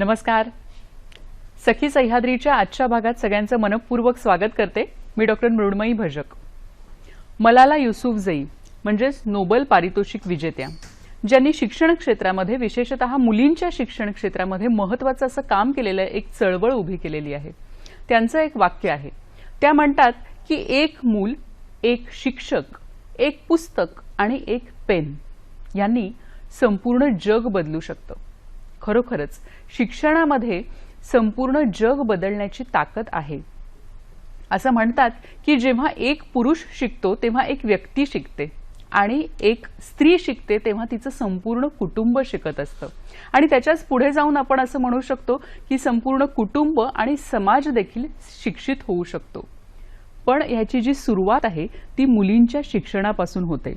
नमस्कार. सखी सह्याद्रीच्या आजच्या भागात सगळ्यांचं मनपूर्वक स्वागत करते. मी डॉक्टर मृण्मयी भजक. मलाला युसुफजई म्हणजेच नोबेल पारितोषिक विजेत्या, ज्यांनी शिक्षण क्षेत्रामध्ये विशेषतः मुलींच्या शिक्षण क्षेत्रामध्ये महत्त्वाचं असं काम केलेलं एक चळवळ उभी केलेली आहे. त्यांचं एक वाक्य आहे. त्या म्हणतात की एक मूल, एक शिक्षक, एक पुस्तक आणि एक पेन यांनी संपूर्ण जग बदलू शकतं. खरोखरच शिक्षणामध्ये संपूर्ण जग बदलण्याची ताकद आहे. असं म्हणतात की जेव्हा एक पुरुष शिकतो तेव्हा एक व्यक्ती शिकते आणि एक स्त्री शिकते तेव्हा तिचं संपूर्ण कुटुंब शिकत असतं. आणि त्याच्याच पुढे जाऊन आपण असं म्हणू शकतो की संपूर्ण कुटुंब आणि समाज देखील शिक्षित होऊ शकतो. पण ह्याची जी सुरुवात आहे ती मुलींच्या शिक्षणापासून होते.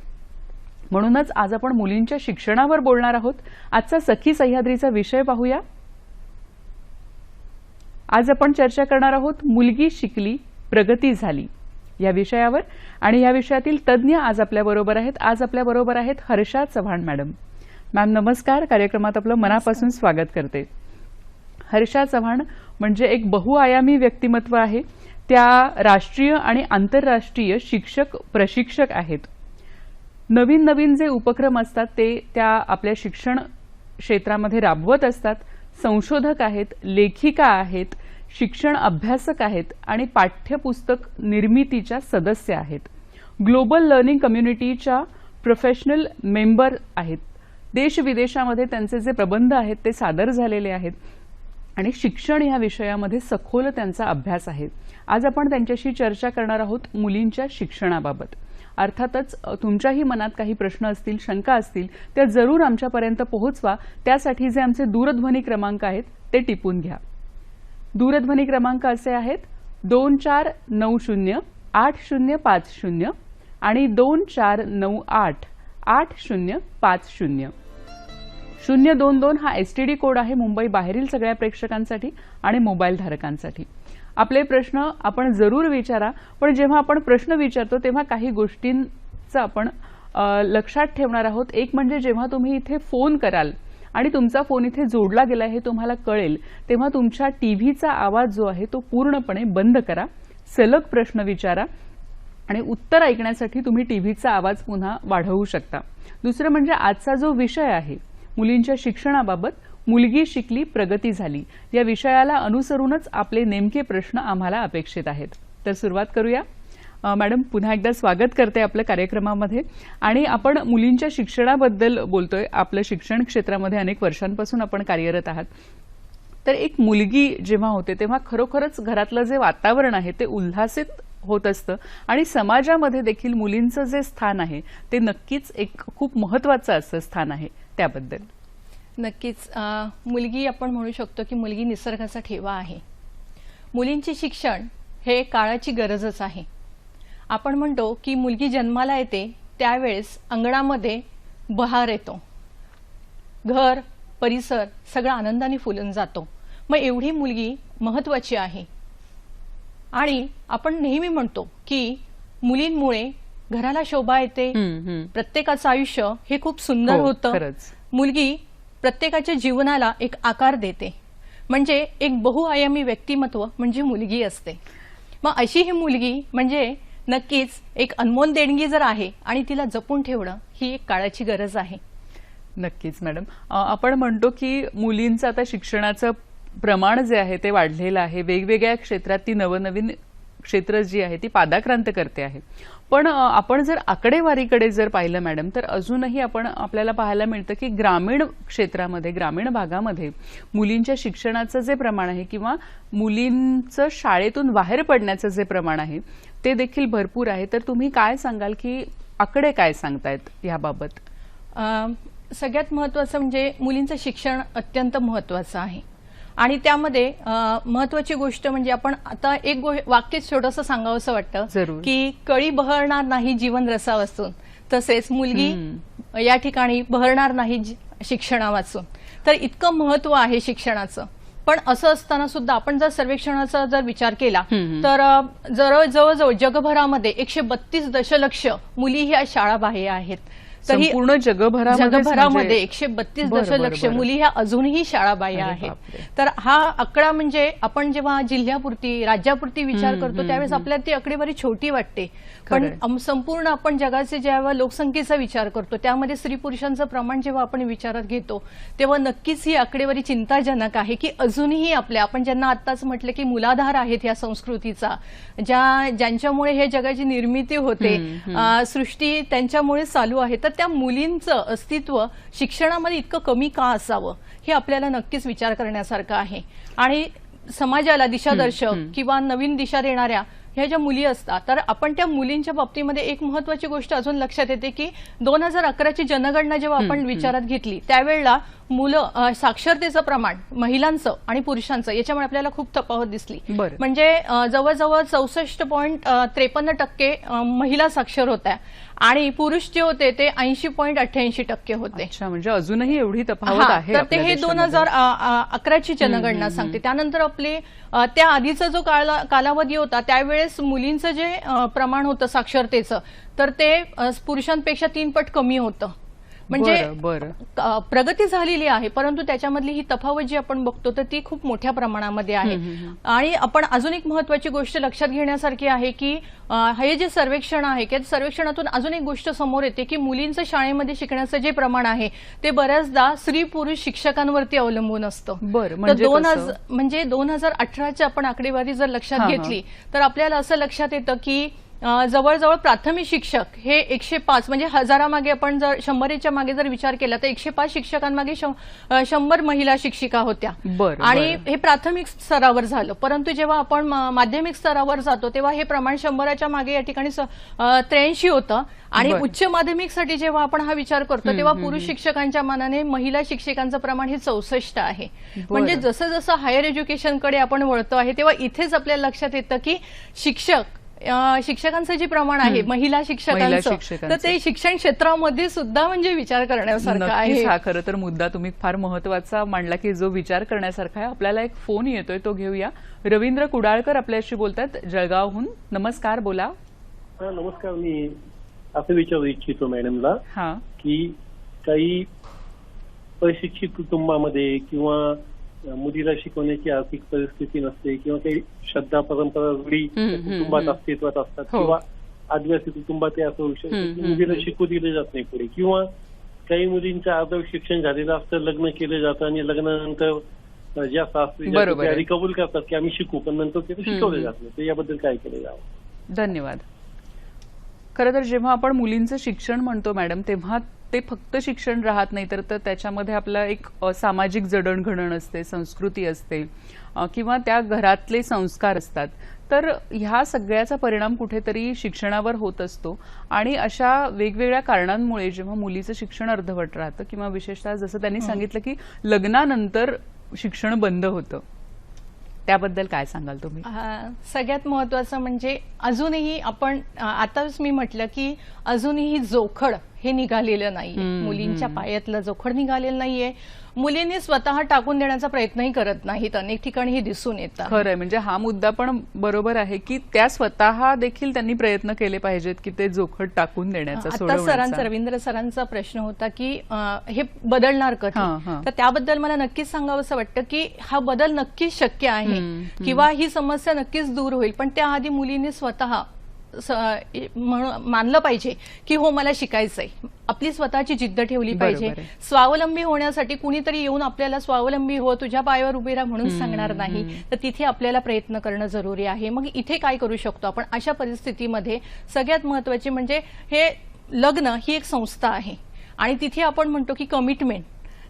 म्हणूनच आज आपण मुलींच्या शिक्षणावर बोलणार आहोत. आजचा सखी सह्याद्रीचा विषय पाहूया. आज आपण चर्चा करणार आहोत मुलगी शिकली प्रगती झाली या विषयावर. आणि या विषयातील तज्ज्ञ आज आपल्याबरोबर आहेत. आज आपल्याबरोबर आहेत हर्षा चव्हाण मॅडम. मॅम नमस्कार. कार्यक्रमात आपलं मनापासून स्वागत करते. हर्षा चव्हाण म्हणजे एक बहुआयामी व्यक्तिमत्व आहे. त्या राष्ट्रीय आणि आंतरराष्ट्रीय शिक्षक प्रशिक्षक आहेत. नवीन नवीन जे उपक्रम असतात ते त्या आपल्या शिक्षण क्षेत्रामध्ये राबवत असतात. संशोधक आहेत, लेखिका आहेत, शिक्षण अभ्यासक आहेत आणि पाठ्यपुस्तक निर्मितीच्या सदस्य आहेत. ग्लोबल लर्निंग कम्युनिटीच्या प्रोफेशनल मेंबर आहेत. देश विदेशामध्ये त्यांचे जे प्रबंध आहेत ते सादर झालेले आहेत आणि शिक्षण या विषयामध्ये सखोल त्यांचा अभ्यास आहे. आज आपण त्यांच्याशी चर्चा करणार आहोत मुलींच्या शिक्षणाबाबत. अर्थातच तुमच्याही मनात काही प्रश्न असतील, शंका असतील, त्या जरूर आमच्यापर्यंत पोहोचवा. त्यासाठी जे आमचे दूरध्वनी क्रमांक आहेत ते टिपून घ्या. दूरध्वनी क्रमांक असे आहेत 24908050 आणि 24988050. 022 हा STD कोड आहे मुंबई बाहेरील सगळ्या प्रेक्षकांसाठी आणि मोबाईल धारकांसाठी. आपले प्रश्न आपण जरूर विचारा. पण जेव्हा आपण प्रश्न विचारतो तेव्हा काही गोष्टींचं आपण लक्षात ठेवणार आहोत. एक म्हणजे जेव्हा तुम्ही इथे फोन कराल आणि तुमचा फोन इथे जोडला गेला हे तुम्हाला कळेल तेव्हा तुमच्या टीव्हीचा आवाज जो आहे तो पूर्णपणे बंद करा. सलग प्रश्न विचारा आणि उत्तर ऐकण्यासाठी तुम्ही टीव्हीचा आवाज पुन्हा वाढवू शकता. दुसरं म्हणजे आजचा जो विषय आहे मुलींच्या शिक्षणाबाबत, मुलगी शिकली प्रगती झाली या विषयाला अनुसरूनच आपले नेमके प्रश्न आम्हाला अपेक्षित आहेत. तर सुरुवात करूया. मॅडम पुन्हा एकदा स्वागत करते आपल्या कार्यक्रमामध्ये. आणि आपण मुलींच्या शिक्षणाबद्दल बोलतोय. आपलं शिक्षण क्षेत्रामध्ये अनेक वर्षांपासून आपण कार्यरत आहात. तर एक मुलगी जेव्हा होते तेव्हा खरोखरच घरातलं जे वातावरण आहे ते उल्हासित होत असतं आणि समाजामध्ये देखील मुलींचं जे स्थान आहे ते नक्कीच एक खूप महत्त्वाचं असं स्थान आहे. त्याबद्दल नक्कीच मुलगी आपण म्हणू शकतो की मुलगी निसर्गाचा ठेवा आहे. मुलींचे शिक्षण हे काळाची गरजच आहे. आपण म्हणतो की मुलगी जन्माला येते त्यावेळेस अंगणामध्ये बहार येतो, घर परिसर सगळं आनंदाने फुलून जातो. मग एवढी मुलगी महत्त्वाची आहे. आणि आपण नेहमी म्हणतो की मुलींमुळे घराला शोभा येते, प्रत्येकाचं आयुष्य हे खूप सुंदर होतं. मुलगी प्रत्येकाच्या जीवनाला एक आकार देते. म्हणजे एक बहुआयामी व्यक्तिमत्व म्हणजे मुलगी असते. मग अशी ही मुलगी म्हणजे नक्कीच एक अनमोल देणगी जर आहे आणि तिला जपून ठेवणं ही एक काळाची गरज आहे. नक्कीच मॅडम. आपण म्हणतो की मुलींचं आता शिक्षणाचं प्रमाण जे आहे ते वाढलेलं आहे. वेगवेगळ्या क्षेत्रात ती नवनवीन क्षेत्र जी आहे ती पादाक्रांत करते आहे. पण आपण जर आकडेवारीकडे जर पाहिलं मॅडम तर अजूनही आपल्याला पाहायला मिळतं की ग्रामीण क्षेत्रामध्ये, ग्रामीण भागामध्ये मुलींच्या शिक्षणाचं जे प्रमाण आहे किंवा मुलींचं शाळेतून बाहेर पडण्याचं जे प्रमाण आहे ते देखील भरपूर आहे. तर तुम्ही काय सांगाल की आकडे काय सांगतायत याबाबत? सगळ्यात महत्त्वाचं म्हणजे मुलींचं शिक्षण अत्यंत महत्त्वाचं आहे. आणि त्यामध्ये महत्त्वाची गोष्ट म्हणजे आपण आता एक वाक्य छोटंसं सांगावंसं वाटतं की कळी बहरणार नाही जीवन रसा वाचून, तसेच मुलगी या ठिकाणी बहरणार नाही शिक्षणा वाचून. तर इतकं महत्त्व आहे शिक्षणाचं. पण असं असताना सुद्धा आपण जर सर्वेक्षणाचा जर विचार केला तर जवळजवळ जगभरामध्ये 132 दशलक्ष मुली ह्या शाळाबाह्य आहेत. संपूर्ण जगभरामध्ये 132 बरं, दशलक्ष बरं, बरं. मुली ह्या अजूनही शाळाबाह्य अरे आहेत. बापरे. तर हा आकडा म्हणजे आपण जेव्हा जिल्ह्यापुरती राज्यापुरती विचार करतो त्यावेळेस आपल्याला ती आकडेवारी छोटी वाटते, पण संपूर्ण आपण जगाचे जेव्हा लोकसंख्येचा विचार करतो त्यामध्ये स्त्री पुरुषांचं प्रमाण जेव्हा आपण विचारात घेतो तेव्हा नक्कीच ही आकडेवारी चिंताजनक आहे की अजूनही आपण ज्यांना आत्ताच म्हटलं की मूलाधार आहेत या संस्कृतीचा, ज्यांच्यामुळे हे जगाची निर्मिती होते, सृष्टी त्यांच्यामुळे चालू आहे, तर त्या मुलींचं अस्तित्व शिक्षणामध्ये इतकं कमी का असावं हे आपल्याला नक्कीच विचार करण्यासारखं आहे. आणि समाजाला दिशादर्शक किंवा नवीन दिशा देणाऱ्या ह्या ज्या मुली असतात तर आपण त्या मुलींच्या बाबतीमध्ये एक महत्वाची गोष्ट अजून लक्षात येते की 2011ची जनगणना जेव्हा आपण विचारात घेतली त्यावेळेला मुलं साक्षरतेचं प्रमाण महिलांचं आणि पुरुषांचं याच्यामुळे आपल्याला खूप तफावत दिसली. म्हणजे जवळजवळ 64.53% महिला साक्षर होत्या आणि पुरुष जे होते ते 80.88% होते. म्हणजे अजूनही एवढी तफावत आहे. तर ते हे 2011ची जनगणना सांगते. त्यानंतर आपले त्या आधीचा जो कालावधी होता त्यावेळेस मुलींचं जे प्रमाण होतं साक्षरतेचं तर ते पुरुषांपेक्षा 3 पट कमी होतं. म्हणजे प्रगती झालेली आहे परंतु त्याच्यामधली ही तफावत जी आपण बघतो तर ती खूप मोठ्या प्रमाणामध्ये आहे. आणि आपण अजून एक महत्वाची गोष्ट लक्षात घेण्यासारखी आहे की हे जे सर्वेक्षण आहे त्या सर्वेक्षणातून अजून एक गोष्ट समोर येते की मुलींचं शाळेमध्ये शिकण्याचं जे प्रमाण आहे ते बऱ्याचदा स्त्री पुरुष शिक्षकांवरती अवलंबून असतं. म्हणजे 2018ची आपण आकडेवारी जर लक्षात घेतली तर आपल्याला असं लक्षात येतं की जवळजवळ प्राथमिक शिक्षक हे 105 म्हणजे हजारामागे आपण जर 100च्या मागे जर विचार केला तर 105 शिक्षकांमागे 100 महिला शिक्षिका होत्या. आणि हे प्राथमिक स्तरावर झालं. परंतु जेव्हा आपण माध्यमिक स्तरावर जातो तेव्हा हे प्रमाण 100च्या मागे या ठिकाणी 83 होतं. आणि उच्च माध्यमिकसाठी जेव्हा आपण हा विचार करतो तेव्हा पुरुष शिक्षकांच्या मानाने महिला शिक्षकांचं प्रमाण हे 64 आहे. म्हणजे जसं जसं हायर एज्युकेशनकडे आपण वळतो आहे तेव्हा इथेच आपल्याला लक्षात येतं की शिक्षकांचं जे प्रमाण आहे महिला शिक्षकांचं तर ते शिक्षण क्षेत्रामध्ये सुद्धा म्हणजे विचार करण्यासारखं आहे. हा खरं तर मुद्दा तुम्ही फार महत्वाचा मांडला की जो विचार करण्यासारखा आहे. आपल्याला एक फोन येतोय तो घेऊया. रवींद्र कुडाळकर आपल्याशी बोलतात जळगावहून. नमस्कार, बोला. नमस्कार. मी असं विचारू इच्छितो मॅडमला की काही अशिक्षित कुटुंबामध्ये किंवा मुलीला शिकवण्याची आर्थिक परिस्थिती नसते किंवा काही श्रद्धा परंपरा रूढी कुटुंबात अस्तित्वात असतात किंवा आदिवासी कुटुंबात असं होऊ शकतं मुलीला शिकू दिलं जात नाही पुढे किंवा काही मुलींचं अर्धवट शिक्षण झालेलं असतं, लग्न केलं जातं आणि लग्नानंतर ज्या सासरी कबूल करतात की आम्ही शिकू पण नंतर ते शिकवलं जात नाही. तर याबद्दल काय केलं जावं? धन्यवाद. खरं तर जेव्हा आपण मुलींचं शिक्षण म्हणतो मॅडम तेव्हा ते फक्त शिक्षण राहत नाही तर त्याच्यामध्ये आपला एक सामाजिक जडणघडण असते, संस्कृती असते किंवा त्या घरातले संस्कार असतात. तर ह्या सगळ्याचा परिणाम कुठेतरी शिक्षणावर होत असतो. आणि अशा वेगवेगळ्या कारणांमुळे जेव्हा मुलीचं शिक्षण अर्धवट राहतं किंवा विशेषतः जसं त्यांनी सांगितलं की लग्नानंतर शिक्षण बंद होतं, त्याबद्दल काय सांगाल तुम्ही? सगळ्यात महत्वाचं म्हणजे अजूनही आपण आताच मी म्हटलं की अजूनही जोखड हे निघालेलं नाहीये. मुलींच्या पायातलं जोखड निघालेलं नाहीये. मुलींनी स्वतः टाकून देण्याचा प्रयत्नही करत नाहीत. अनेक ठिकाणी हे दिसून येतं. खरंय. म्हणजे हा मुद्दा पण बरोबर आहे की त्या स्वतः देखील त्यांनी प्रयत्न केले पाहिजेत की ते जोखड टाकून देण्याचा. आता रवींद्र सरांचा प्रश्न होता की हे बदलणार कधी, तर त्याबद्दल मला नक्कीच सांगावंसं वाटतं की हा बदल नक्कीच शक्य आहे किंवा ही समस्या नक्कीच दूर होईल. पण त्याआधी मुलींनी स्वतः मानलं पाहिजे की हो मला शिकायचंय. आपली स्वतःची जिद्द ठेवली पाहिजे. स्वावलंबी होण्यासाठी कुणीतरी येऊन आपल्याला स्वावलंबी हो, तुझ्या पायावर उभे राहा म्हणून सांगणार नाही. तर तिथे आपल्याला प्रयत्न करणं जरुरी आहे. मग इथे काय करू शकतो आपण अशा परिस्थितीमध्ये? सगळ्यात महत्वाची म्हणजे हे लग्न ही एक संस्था आहे आणि तिथे आपण म्हणतो की कमिटमेंट.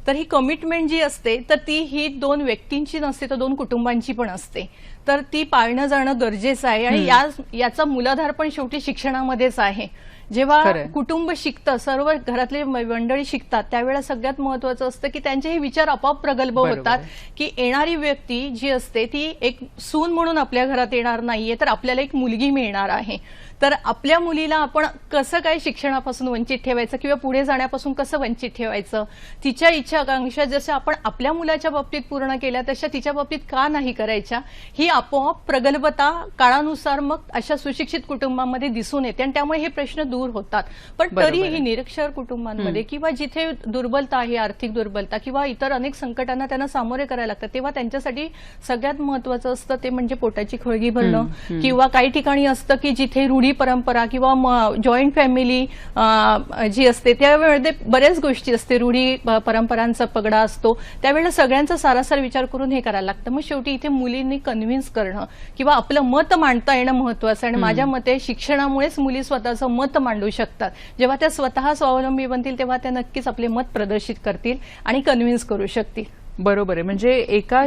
तर ही कमिटमेंट जी असते तर ती ही 2 व्यक्तींची नसते तर 2 कुटुंबांची पण असते. तर ती पाळणं जाणं गरजेचं आहे आणि याचा मूलाधार पण शेवटी शिक्षणामध्येच आहे. जेव्हा कुटुंब शिकतं, सर्व घरातले मंडळी शिकतात त्यावेळेला सगळ्यात महत्वाचं असतं की त्यांचे हे विचार आपोआप प्रगल्भ होतात की येणारी व्यक्ती जी असते ती एक सून म्हणून आपल्या घरात येणार नाहीये तर आपल्याला एक मुलगी मिळणार आहे. तर आपल्या मुलीला आपण कसं काय शिक्षणापासून वंचित ठेवायचं किंवा पुढे जाण्यापासून कसं वंचित ठेवायचं, तिच्या इच्छा आकांक्षा जसं आपण आपल्या मुलाच्या बाबतीत पूर्ण केल्या तशा तिच्या बाबतीत का नाही करायच्या, ही आपोआप प्रगल्भता काळानुसार मग अशा सुशिक्षित कुटुंबांमध्ये दिसून येते आणि त्यामुळे हे प्रश्न दूर होतात. पण बरोबर आहे. तरीही निरक्षर कुटुंबांमध्ये किंवा जिथे दुर्बलता आहे, आर्थिक दुर्बलता किंवा इतर अनेक संकटांना त्यांना सामोरे करायला लागतात, तेव्हा त्यांच्यासाठी सगळ्यात महत्वाचं असतं ते म्हणजे पोटाची खळगी भरणं. किंवा काही ठिकाणी असतं की जिथे रूढी परंपरा किंवा जॉईंट फॅमिली जी असते त्यावेळेस बऱ्याच गोष्टी असते, रूढी परंपरांचा पगडा असतो, त्यावेळेला सगळ्यांचा सारासार विचार करून हे करायला लागतं. मग शेवटी इथे मुलींनी कन्व्हिन्स करणं किंवा आपलं मत मांडता येणं महत्वाचं आहे. आणि माझ्या मते शिक्षणामुळेच मुली स्वतःचं मत मांडू शकतात. जेव्हा त्या स्वतः स्वावलंबी बनतील तेव्हा त्या नक्कीच आपले मत प्रदर्शित करतील आणि कन्व्हिन्स करू शकतील. बरोबर आहे. म्हणजे एका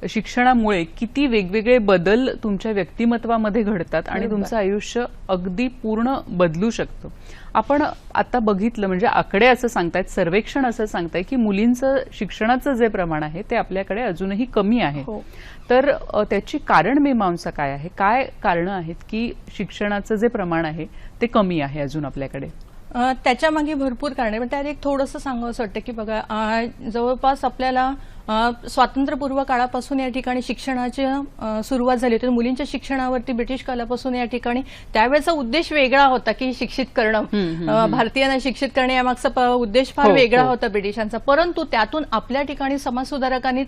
शिक्षणामुळे किती वेगवेगळे बदल तुमच्या व्यक्तिमत्वामध्ये घडतात आणि तुमचं आयुष्य अगदी पूर्ण बदलू शकतं. आपण आता बघितलं म्हणजे आकडे असं सांगतायत, सर्वेक्षण असं सांगताय की मुलींचं शिक्षणाचं जे प्रमाण आहे ते आपल्याकडे अजूनही कमी आहे. तर त्याची कारणमीमांसा काय आहे? काय कारणं आहेत की शिक्षणाचं जे प्रमाण आहे ते कमी आहे अजून आपल्याकडे? त्याच्यामागे भरपूर कारण आहे. पण त्यात एक थोडंसं सांगावंसं वाटतं की बघा, जवळपास आपल्याला स्वातंत्र्यपूर्व काळापासून या ठिकाणी शिक्षणाची सुरुवात झाली होती. मुलींच्या शिक्षणावरती ब्रिटिश काळापासून या ठिकाणी त्यावेळेचा उद्देश वेगळा होता की शिक्षित करणं, भारतीयांना शिक्षित करणे यामागचा उद्देश फार वेगळा होता ब्रिटिशांचा. परंतु त्यातून आपल्या ठिकाणी समाजसुधारकांनी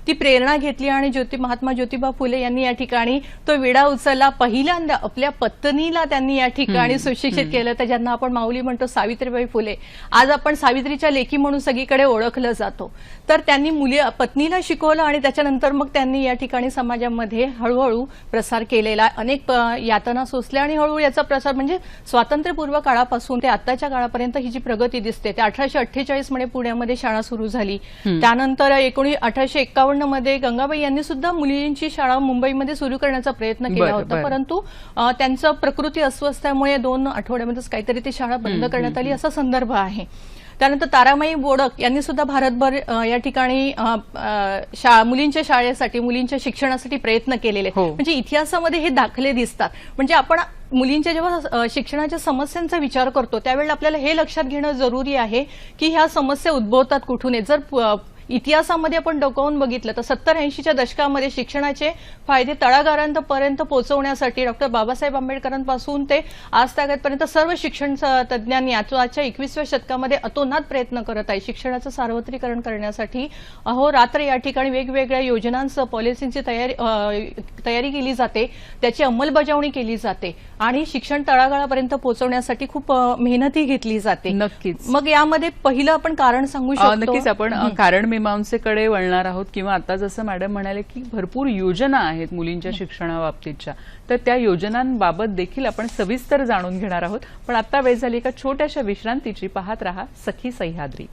ती प्रेरणा घेतली आणि महात्मा ज्योतिबा फुले यांनी या ठिकाणी तो विडा उचलला. पहिल्यांदा आपल्या पत्नीला त्यांनी या ठिकाणी सुशिक्षित केलं, तर ज्यांना आपण माऊली म्हणतो, सावित्रीबाई फुले. आज आपण सावित्रीच्या लेकी म्हणून सगळीकडे ओळखलं जातो. तर त्यांनी पत्नीला शिकवलं आणि त्याच्यानंतर मग त्यांनी या ठिकाणी समाजामध्ये हळूहळू प्रसार केलेला, अनेक यातना सोसल्या आणि हळूहळू याचा प्रसार म्हणजे स्वातंत्र्यपूर्व काळापासून ते आताच्या काळापर्यंत ही जी प्रगती दिसते ते 1848 मध्ये पुण्यामध्ये शाळा सुरू झाली. त्यानंतर 1851 मध्ये गंगाबाई यांनी सुद्धा मुलींची शाळा मुंबईमध्ये सुरू करण्याचा प्रयत्न केला होता. परंतु त्यांचं प्रकृती अस्वस्थामुळे 2 आठवड्यामध्येच काहीतरी ती शाळा बंद करण्यात आली, असा संदर्भ आहे. त्यानंतर तारामाई बोडक यांनी सुद्धा भारतभर या ठिकाणी मुलींच्या शाळेसाठी, मुलींच्या शिक्षणासाठी प्रयत्न केलेले. म्हणजे इतिहासामध्ये हे दाखले दिसतात. म्हणजे आपण मुलींच्या जेव्हा शिक्षणाच्या समस्यांचा विचार करतो त्यावेळेला आपल्याला हे लक्षात घेणं जरुरी आहे की ह्या समस्या उद्भवतात कुठून. जर इतिहासामध्ये आपण डोकावून बघितलं तर 70-80च्या दशकामध्ये शिक्षणाचे फायदे तळागाळापर्यंत पोहोचवण्यासाठी डॉक्टर बाबासाहेब आंबेडकरांपासून ते आज तागतपर्यंत सर्व शिक्षण तज्ज्ञांनी आजच्या 21व्या शतकामध्ये अतोनात प्रयत्न करत आहे. शिक्षणाचं सार्वत्रिकरण करण्यासाठी अहोरात्र या ठिकाणी वेगवेगळ्या योजनांचं, पॉलिसींची तयारी केली जाते, त्याची अंमलबजावणी केली जाते आणि शिक्षण तळागाळापर्यंत पोहोचवण्यासाठी खूप मेहनतही घेतली जाते. नक्कीच. मग यामध्ये पहिलं आपण कारण सांगू शकतो. नक्कीच आपण कारण मीमांसेकडे वळणार आहोत किंवा आता जसं मॅडम म्हणाले की भरपूर योजना आहेत मुलींच्या शिक्षणाबाबतीच्या, तर त्या योजनांबाबत देखील आपण सविस्तर जाणून घेणार आहोत. पण आता वेळ झाली एका छोट्याशा विश्रांतीची. पाहत रहा सखी सह्याद्री.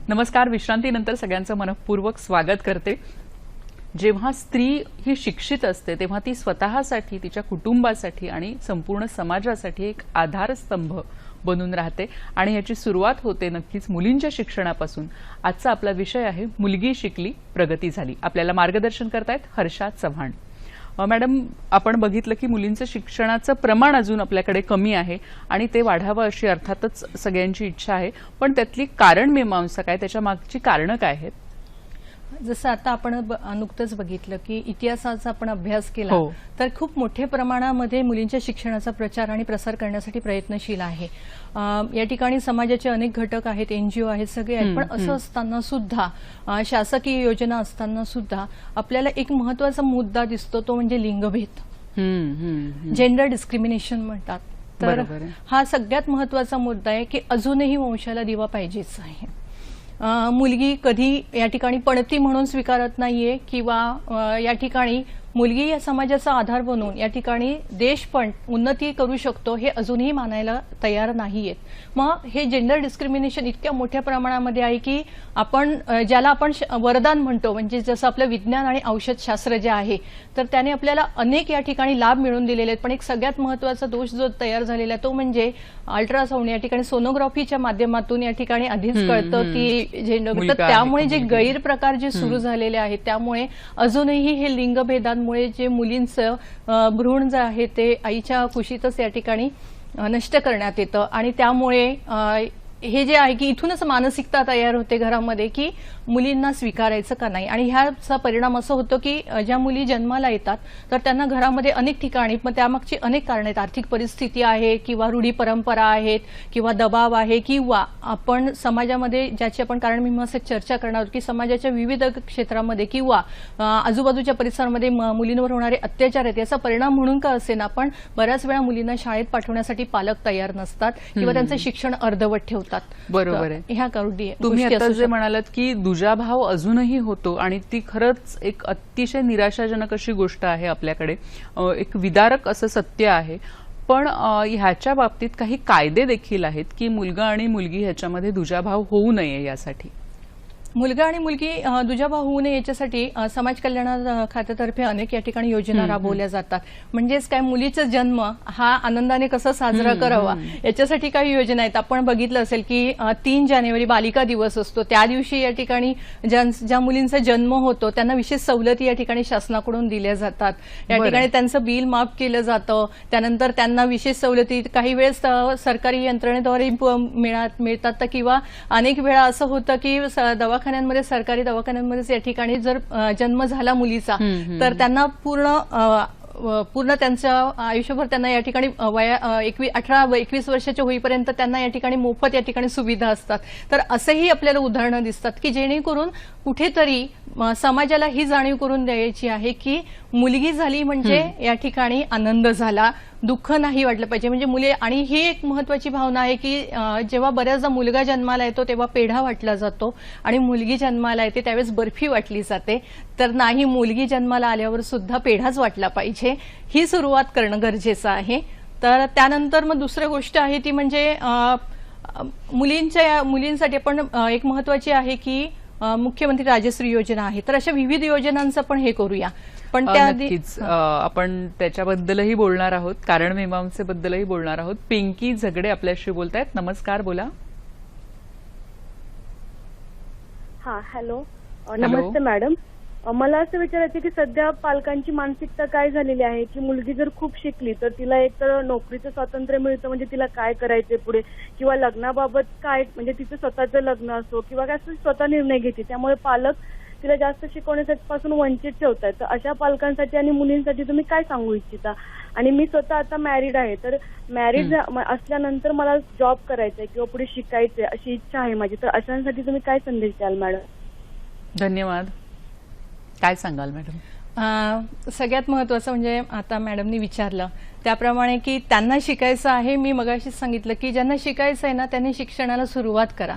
नमस्कार. विश्रांतीनंतर सगळ्यांचं मनःपूर्वक स्वागत करते. जेव्हा स्त्री ही शिक्षित असते तेव्हा ती स्वतःसाठी, तिच्या कुटुंबासाठी आणि संपूर्ण समाजासाठी एक आधारस्तंभ बनून राहते आणि ह्याची सुरुवात होते नक्कीच मुलींच्या शिक्षणापासून. आजचा आपला विषय आहे मुलगी शिकली, प्रगती झाली. आपल्याला मार्गदर्शन करतायत हर्षा चव्हाण. मॅडम, आपण बघितलं की मुलींचं शिक्षणाचं प्रमाण अजून आपल्याकडे कमी आहे आणि ते वाढावं अशी अर्थातच सगळ्यांची इच्छा आहे. पण त्यातली कारण मीमांसा काय, त्याच्या मागची कारणं काय आहेत? जसं आता आपण नुकतंच बघितलं की इतिहासाचा आपण अभ्यास केला तर खूप मोठ्या प्रमाणामध्ये मुलींच्या शिक्षणाचा प्रचार आणि प्रसार करण्यासाठी प्रयत्नशील आहे. या ठिकाणी समाजाचे अनेक घटक आहेत, एनजीओ आहेत, सगळे आहेत. पण असं असताना सुद्धा, शासकीय योजना असताना सुद्धा आपल्याला एक महत्वाचा मुद्दा दिसतो, तो म्हणजे लिंगभेद, जेंडर डिस्क्रिमिनेशन म्हणतात. तर हा सगळ्यात महत्वाचा मुद्दा आहे की अजूनही वंशाला दिवा पाहिजेच आहे. मुलगी कधी या ठिकाणी पणती म्हणून स्वीकारत नाहीये किंवा या ठिकाणी मुलगी या समाजाचा आधार बनून या ठिकाणी देश पण उन्नती करू शकतो हे अजूनही मानायला तयार नाहीयेत. मग हे जेंडर डिस्क्रिमिनेशन इतक्या मोठ्या प्रमाणामध्ये आहे की आपण ज्याला आपण वरदान म्हणतो, म्हणजे जसं आपलं विज्ञान आणि औषधशास्त्र जे आहे तर त्याने आपल्याला अनेक या ठिकाणी लाभ मिळवून दिलेले आहेत. पण एक सगळ्यात महत्वाचा दोष जो तयार झालेला आहे तो म्हणजे अल्ट्रासाऊंड, या ठिकाणी सोनोग्राफीच्या माध्यमातून या ठिकाणी आधीच कळतं की जेंडर. तर त्यामुळे जे गैरप्रकार जे सुरू झालेले आहेत त्यामुळे अजूनही हे लिंगभेदांमुळे जे मुलींचं भ्रूण जे आहे ते आईच्या कुशीतच या ठिकाणी नष्ट करण्यात येतं आणि त्यामुळे हे जे आहे की इथूनच मानसिकता तयार होते घरामध्ये की मुलींना स्वीकारायचं का नाही, आणि ह्याचा परिणाम असं होतो की ज्या मुली जन्माला येतात तर त्यांना घरामध्ये अनेक ठिकाणी, मग त्यामागची अनेक कारण आहेत, आर्थिक परिस्थिती आहे किंवा रूढी परंपरा आहेत किंवा दबाव आहे, किंवा आपण समाजामध्ये ज्याची आपण कारण मीमांसेत चर्चा करणार आहोत की समाजाच्या विविध क्षेत्रामध्ये किंवा आजूबाजूच्या परिसरामध्ये मुलींवर होणारे अत्याचार आहेत, याचा परिणाम म्हणून का असेना पण बऱ्याच वेळा मुलींना शाळेत पाठवण्यासाठी पालक तयार नसतात किंवा त्यांचं शिक्षण अर्धवट ठेवतात. बरोबर आहे. ह्या तुम्ही आता जे म्हणालात की दुजाभाव अजूनही होतो आणि ती खरंच एक अतिशय निराशाजनक अशी गोष्ट आहे, आपल्याकडे एक विदारक असं सत्य आहे. पण ह्याच्या बाबतीत काही कायदे देखील आहेत की मुलगा आणि मुलगी ह्याच्यामध्ये दुजाभाव होऊ नये यासाठी. मुलगा आणि मुलगी दुजाभाव होऊ नये याच्यासाठी समाज कल्याण खात्यातर्फे अनेक या ठिकाणी योजना राबवल्या जातात. म्हणजेच काय, मुलीचा जन्म हा आनंदाने कसा साजरा करावा याच्यासाठी काही योजना आहेत. आपण बघितलं असेल की 3 जानेवारी बालिका दिवस असतो, त्या दिवशी या ठिकाणी ज्या मुलींचा जन्म होतो त्यांना विशेष सवलती या ठिकाणी शासनाकडून दिल्या जातात. या ठिकाणी त्यांचं बिल माफ केलं जातं. त्यानंतर त्यांना विशेष सवलती काही वेळेस सरकारी यंत्रणेद्वारे मिळतात, तर किंवा अनेक वेळा असं होतं की दवाखान्यांमध्ये, सरकारी दवाखान्यांमध्ये या ठिकाणी जर जन्म झाला मुलीचा तर त्यांना पूर्ण त्यांच्या आयुष्यभर त्यांना या ठिकाणी 18-21 वर्षाच्या होईपर्यंत त्यांना या ठिकाणी मोफत या ठिकाणी सुविधा असतात. तर असेही आपल्याला उदाहरणं दिसतात की जेणेकरून कुठेतरी समाजाला ही जाणीव करून द्यायची आहे की मुलगी झाली म्हणजे या ठिकाणी आनंद झाला, दुःख नाही वाटलं पाहिजे. म्हणजे मुले, आणि ही एक महत्वाची भावना आहे की जेव्हा बऱ्याचदा मुलगा जन्माला येतो तेव्हा पेढा वाटला जातो आणि मुलगी जन्माला येते त्यावेळेस बर्फी वाटली जाते. तर नाही, मुलगी जन्माला आल्यावर सुद्धा पेढाच वाटला पाहिजे, ही सुरुवात करणं गरजेचं आहे. तर त्यानंतर मग दुसरी गोष्ट आहे ती म्हणजे मुलींसाठी आपण एक महत्वाची आहे की मुख्यमंत्री राजश्री योजना आहे. तर अशा विविध योजनांचं आपण हे करूया. पण त्याआधी आपण त्याच्याबद्दलही बोलणार आहोत, कारण मीमांसेबद्दलही बोलणार आहोत. पिंकी झगडे आपल्याशी बोलतायत. नमस्कार, बोला. हा, हॅलो, नमस्ते मॅडम. मला असं विचारायचं की सध्या पालकांची मानसिकता काय झालेली आहे की मुलगी जर खूप शिकली तर तिला एकतर नोकरीचं स्वातंत्र्य मिळतं, म्हणजे तिला काय करायचंय पुढे, किंवा लग्नाबाबत काय, म्हणजे तिचं स्वतःचं लग्न असो किंवा काय असं स्वतः निर्णय घेते, त्यामुळे पालक तिला जास्त शिकवण्यापासून वंचित ठेवतायत. तर अशा पालकांसाठी आणि मुलींसाठी तुम्ही काय सांगू इच्छिता? आणि मी स्वतः आता मॅरिड आहे, तर मॅरिड असल्यानंतर मला जॉब करायचा आहे किंवा पुढे शिकायचंय अशी इच्छा आहे माझी, तर अशांसाठी तुम्ही काय संदेश द्याल मॅडम? धन्यवाद. काय सांगाल मॅडम? सगळ्यात महत्वाचं म्हणजे आता मॅडमनी विचारलं त्याप्रमाणे की त्यांना शिकायचं आहे. मी मगाशीच सांगितलं की ज्यांना शिकायचं आहे ना त्यांनी शिक्षणाला सुरुवात करा.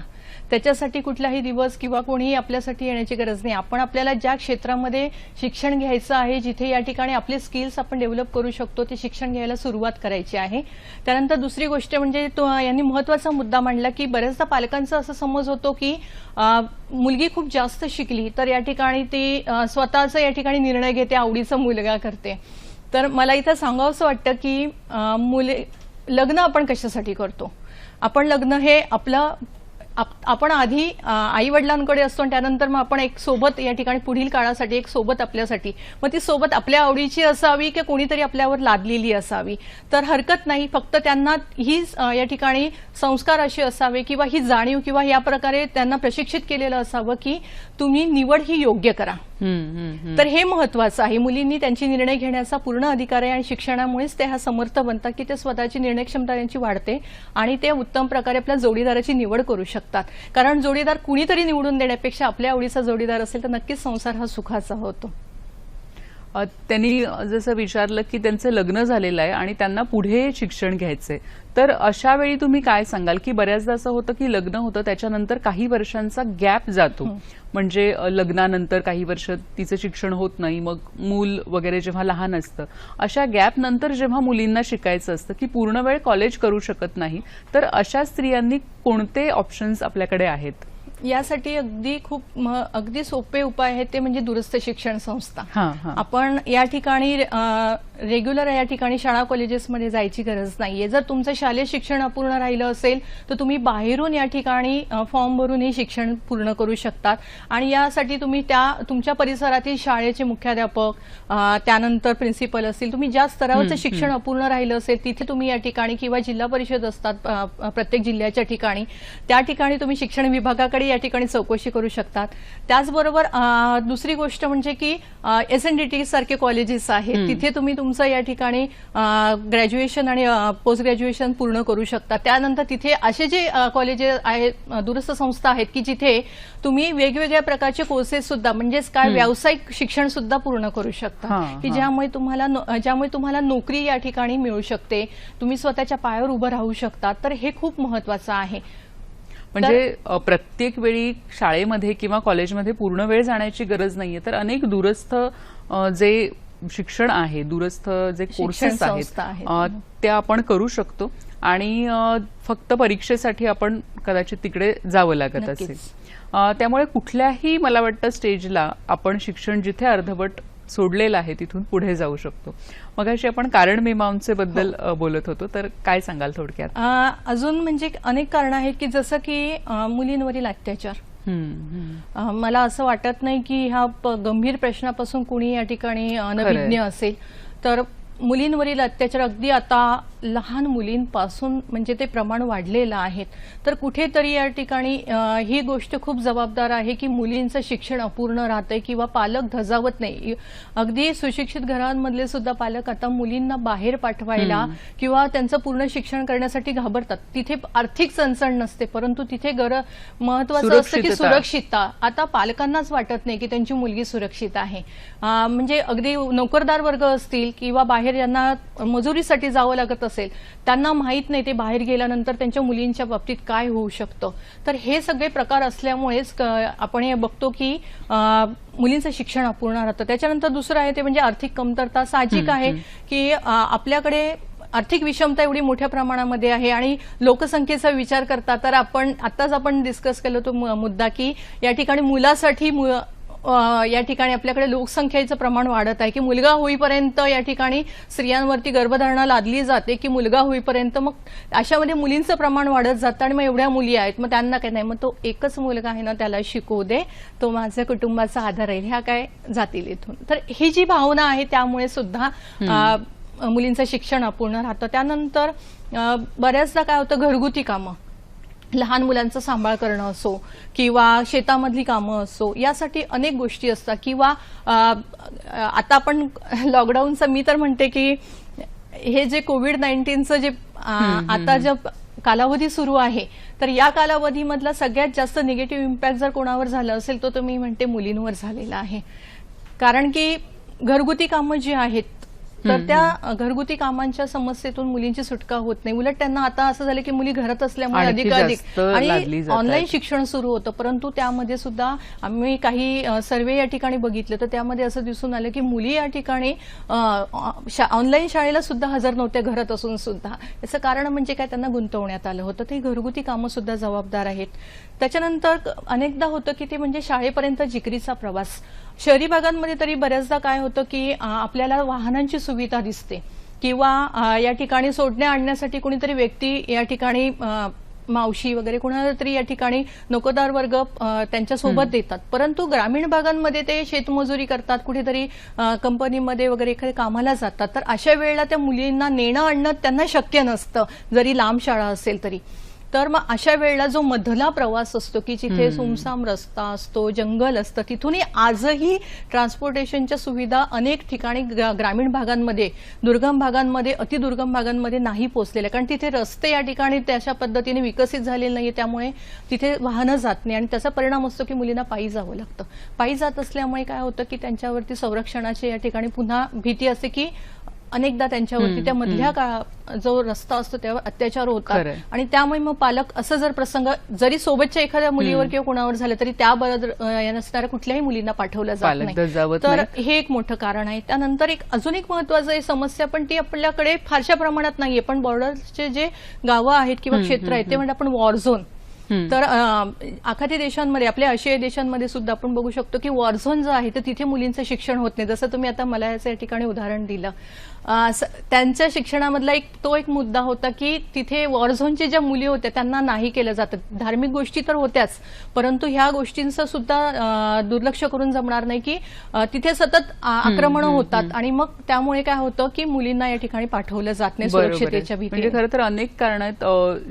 त्याच्यासाठी कुठलाही दिवस किंवा कोणीही आपल्यासाठी येण्याची गरज नाही. आपण आपल्याला ज्या क्षेत्रामध्ये शिक्षण घ्यायचं आहे, जिथे या ठिकाणी आपले स्किल्स आपण डेव्हलप करू शकतो, ते शिक्षण घ्यायला सुरुवात करायची आहे. त्यानंतर दुसरी गोष्ट म्हणजे यांनी महत्वाचा मुद्दा मांडला की बऱ्याचदा पालकांचा असं समज होतो की मुलगी खूप जास्त शिकली तर या ठिकाणी ती स्वतःचा या ठिकाणी निर्णय घेते, आवडीचा मुलगा करते. तर मला इथं सांगावंसं वाटतं की लग्न आपण कशासाठी करतो? आपण लग्न हे आपण आधी आई वडिलांकडे असतो आणि त्यानंतर मग आपण एक सोबत या ठिकाणी पुढील काळासाठी एक सोबत आपल्यासाठी, मग ती सोबत आपल्या आवडीची असावी की कोणीतरी आपल्यावर लादलेली असावी तर हरकत नाही. फक्त त्यांना ही या ठिकाणी संस्कार असे असावे किंवा ही जाणीव किंवा या प्रकारे त्यांना प्रशिक्षित केलेलं असावं की तुम्ही निवड ही योग्य करा. तर हे महत्वाचं आहे. मुलींनी त्यांची निर्णय घेण्याचा पूर्ण अधिकार आहे आणि शिक्षणामुळेच ते हा समर्थ बनतात की ते स्वतःची निर्णय क्षमता त्यांची वाढते आणि ते उत्तम प्रकारे आपल्या जोडीदाराची निवड करू शकतात. कारण जोडीदार कुणीतरी निवडून देण्यापेक्षा आपल्या आवडीचा जोडीदार असेल तर नक्कीच संसार हा सुखाचा होतो. त्यांनी जसं विचारलं की त्यांचं लग्न झालेलं आहे आणि त्यांना पुढे शिक्षण घ्यायचंय, तर अशा वेळी तुम्ही काय सांगाल? की बऱ्याचदा असं होतं की लग्न होतं त्याच्यानंतर काही वर्षांचा गॅप जातो, म्हणजे लग्नानंतर काही वर्ष तिचं शिक्षण होत नाही, मग मूल वगैरे जेव्हा लहान असतं, अशा गॅप नंतर जेव्हा मुलींना शिकायचं असतं की पूर्ण वेळ कॉलेज करू शकत नाही, तर अशा स्त्रियांनी कोणते ऑप्शन्स आपल्याकडे आहेत? यासाठी अगदी सोपे उपाय आहेत ते म्हणजे दूरस्थ शिक्षण संस्था. आपण या ठिकाणी रेग्युलर या ठिकाणी शाळा कॉलेजेसमध्ये जायची गरज नाहीये. जर तुमचं शालेय शिक्षण अपूर्ण राहिलं असेल तर तुम्ही बाहेरून या ठिकाणी फॉर्म भरून हे शिक्षण पूर्ण करू शकतात आणि यासाठी तुम्ही तुमच्या परिसरातील शाळेचे मुख्याध्यापक, त्यानंतर प्रिन्सिपल असतील, तुम्ही ज्या स्तरावरचं शिक्षण अपूर्ण राहिलं असेल तिथे तुम्ही या ठिकाणी किंवा जिल्हा परिषद असतात प्रत्येक जिल्ह्याच्या ठिकाणी, त्या ठिकाणी तुम्ही शिक्षण विभागाकडे या ठिकाणी चौकशी करू शकतात. त्याचबरोबर दुसरी गोष्ट म्हणजे की SNDT सारखे कॉलेजेस आहेत, तिथे तुम्ही तुमचं या ठिकाणी ग्रॅज्युएशन आणि पोस्ट ग्रॅज्युएशन पूर्ण करू शकता. त्यानंतर तिथे असे जे कॉलेजेस आहेत, दूरस्थ संस्था आहेत की जिथे तुम्ही वेगवेगळ्या प्रकारचे कोर्सेस सुद्धा म्हणजेच काय व्यावसायिक शिक्षण सुद्धा पूर्ण करू शकता की ज्यामुळे तुम्हाला नोकरी या ठिकाणी मिळू शकते, तुम्ही स्वतःच्या पायावर उभं राहू शकता. तर हे खूप महत्वाचं आहे. म्हणजे प्रत्येक वेळी शाळेमध्ये किंवा कॉलेजमध्ये पूर्ण वेळ जाण्याची गरज नाहीये, तर अनेक दूरस्थ जे शिक्षण आहे, दूरस्थ जे कोर्सेस आहेत ते आपण करू शकतो आणि फक्त परीक्षेसाठी आपण कदाचित तिकडे जावं लागत असेल. त्यामुळे कुठल्याही मला वाटतं स्टेजला आपण शिक्षण जिथे अर्धवट सोडलेलं आहे तिथून पुढे जाऊ शकतो. मगाशी आपण कारण मीमांसेबद्दल बोलत होतो, तर काय सांगाल थोडक्यात? अजून म्हणजे अनेक कारणं आहेत की जसं की मुलींवरील अत्याचार. मला असं वाटत नाही की ह्या गंभीर प्रश्नापासून कुणी या ठिकाणी अनभिज्ञ असेल. तर मुलींवरील अत्याचार अगदी आता लहान मुलींपासून म्हणजे ते प्रमाण वाढलेलं आहे. तर कुठेतरी या ठिकाणी ही गोष्ट खूप जबाबदार आहे की मुलींचं शिक्षण अपूर्ण राहतंय किंवा पालक धजावत नाही. अगदी सुशिक्षित घरांमधले सुद्धा पालक आता मुलींना बाहेर पाठवायला किंवा त्यांचं पूर्ण शिक्षण करण्यासाठी घाबरतात. तिथे आर्थिक चणचण नसते, परंतु तिथे महत्वाचं असतं की सुरक्षितता. आता पालकांनाच वाटत नाही की त्यांची मुलगी सुरक्षित आहे. म्हणजे अगदी नोकरदार वर्ग असतील किंवा बाहेर ज्यांना मजुरीसाठी जावं लागत असेल त्यांना माहित नाही ते बाहेर गेल्यानंतर त्यांच्या मुलींच्या बाबतीत काय होऊ शकतं. तर हे सगळे प्रकार असल्यामुळेच आपण हे बघतो की मुलींचं शिक्षण अपूर्ण राहतं. त्याच्यानंतर दुसरं आहे ते म्हणजे आर्थिक कमतरता. साहजिक आहे की आपल्याकडे आर्थिक विषमता एवढी मोठ्या प्रमाणामध्ये आहे आणि लोकसंख्येचा विचार करता तर आताच आपण डिस्कस केलं तो मुद्दा की या ठिकाणी मुलासाठी या ठिकाणी आपल्याकडे लोकसंख्येचं प्रमाण वाढत आहे की मुलगा होईपर्यंत या ठिकाणी स्त्रियांवरती गर्भधारणा लादली जाते की मुलगा होईपर्यंत मग अशामध्ये मुलींचं प्रमाण वाढत जातं आणि मग एवढ्या मुली आहेत मग त्यांना काय नाही, मग तो एकच मुलगा आहे ना त्याला शिकवू दे, तो माझ्या कुटुंबाचा आधार आहे, ह्या काय जातील इथून. तर ही जी भावना आहे त्यामुळे सुद्धा मुलींचं शिक्षण अपूर्ण राहतं. त्यानंतर बऱ्याचदा काय होतं, घरगुती कामं, लहान मुलांचा सांभाळ करणं असो किंवा शेतामधली कामं असो, यासाठी अनेक गोष्टी असतात. किंवा आता आपण लॉकडाऊनचं मी तर म्हणते की हे जे कोविड-19चं जे आता जे कालावधी सुरू आहे तर या कालावधीमधला सगळ्यात जास्त निगेटिव्ह इम्पॅक्ट जर कोणावर झालं असेल तर मी म्हणते मुलींवर झालेला आहे. कारण की घरगुती कामं जी आहेत तर त्या घरगुती कामांच्या समस्येतून मुलींची सुटका होत नाही. उलट त्यांना आता असं झालं की मुली घरात असल्यामुळे अधिकाधिक आणि ऑनलाईन शिक्षण सुरू होतं. परंतु त्यामध्ये सुद्धा आम्ही काही सर्वे या ठिकाणी बघितले तर त्यामध्ये असं दिसून आलं की मुली या ठिकाणी ऑनलाईन शाळेला सुद्धा हजर नव्हत्या घरात असून सुद्धा. याचं कारण म्हणजे काय, त्यांना गुंतवण्यात आलं होतं. ते घरगुती कामं सुद्धा जबाबदार आहेत. त्याच्यानंतर अनेकदा होतं की ते म्हणजे शाळेपर्यंत जिकरीचा प्रवास. शहरी भागांमध्ये तरी बऱ्याचदा काय होतं की आपल्याला वाहनांची सुविधा दिसते किंवा या ठिकाणी सोडण्या आणण्यासाठी कोणीतरी व्यक्ती या ठिकाणी मावशी वगैरे कोणाला तरी या ठिकाणी नोकरदार वर्ग त्यांच्यासोबत देतात. परंतु ग्रामीण भागांमध्ये ते शेतमजुरी करतात, कुठेतरी कंपनीमध्ये वगैरे एखाद्या कामाला जातात. तर अशा वेळेला त्या मुलींना नेणं आणणं त्यांना शक्य नसतं जरी लांब शाळा असेल तरी. तर मग अशा वेळेला जो मधला प्रवास असतो की जिथे सुमसाम रस्ता असतो, जंगल असतं, तिथूनही आजही ट्रान्सपोर्टेशनच्या सुविधा अनेक ठिकाणी ग्रामीण भागांमध्ये, दुर्गम भागांमध्ये, अतिदुर्गम भागांमध्ये नाही पोहोचलेल्या. कारण तिथे रस्ते या ठिकाणी तशा पद्धतीने विकसित झालेले नाहीये, त्यामुळे तिथे वाहनं जात नाही आणि त्याचा परिणाम असतो की मुलींना पायी जावं लागतं. पायी जात असल्यामुळे काय होतं की त्यांच्यावरती संरक्षणाची या ठिकाणी पुन्हा भीती असते की अनेकदा त्यांच्यावरती त्या मधल्या जो रस्ता असतो त्यावर अत्याचार होतात आणि त्यामुळे मग पालक असं जर प्रसंग जरी सोबतच्या एखाद्या मुलीवर किंवा कोणावर झालं तरी त्याबरोबर नसणाऱ्या कुठल्याही मुलींना पाठवलं जात नाही. तर हे एक मोठं कारण आहे. त्यानंतर अजून एक महत्वाचं समस्या, पण ती आपल्याकडे फारशा प्रमाणात नाहीये, पण बॉर्डरचे जे गावं आहेत किंवा क्षेत्र आहेत ते म्हणजे आपण वॉर झोन. तर आखाती देशांमध्ये, आपल्या आशियाई देशांमध्ये सुद्धा आपण बघू शकतो की वॉर झोन जो आहे तर तिथे मुलींचं शिक्षण होत नाही. जसं तुम्ही आता मला याचं या ठिकाणी उदाहरण दिलं. त्यांच्या शिक्षणामधला तो एक मुद्दा होता की तिथे वॉरझोनच्या ज्या मुली होत्या त्यांना नाही केलं जातं. धार्मिक गोष्टी तर होत्याच, परंतु ह्या गोष्टींचं सुद्धा दुर्लक्ष करून जमणार नाही की तिथे सतत आक्रमण होतात आणि मग त्यामुळे काय होतं की मुलींना या ठिकाणी पाठवलं जात नाही सुरक्षितेच्या भीतीने. म्हणजे खरं तर अनेक कारण आहेत.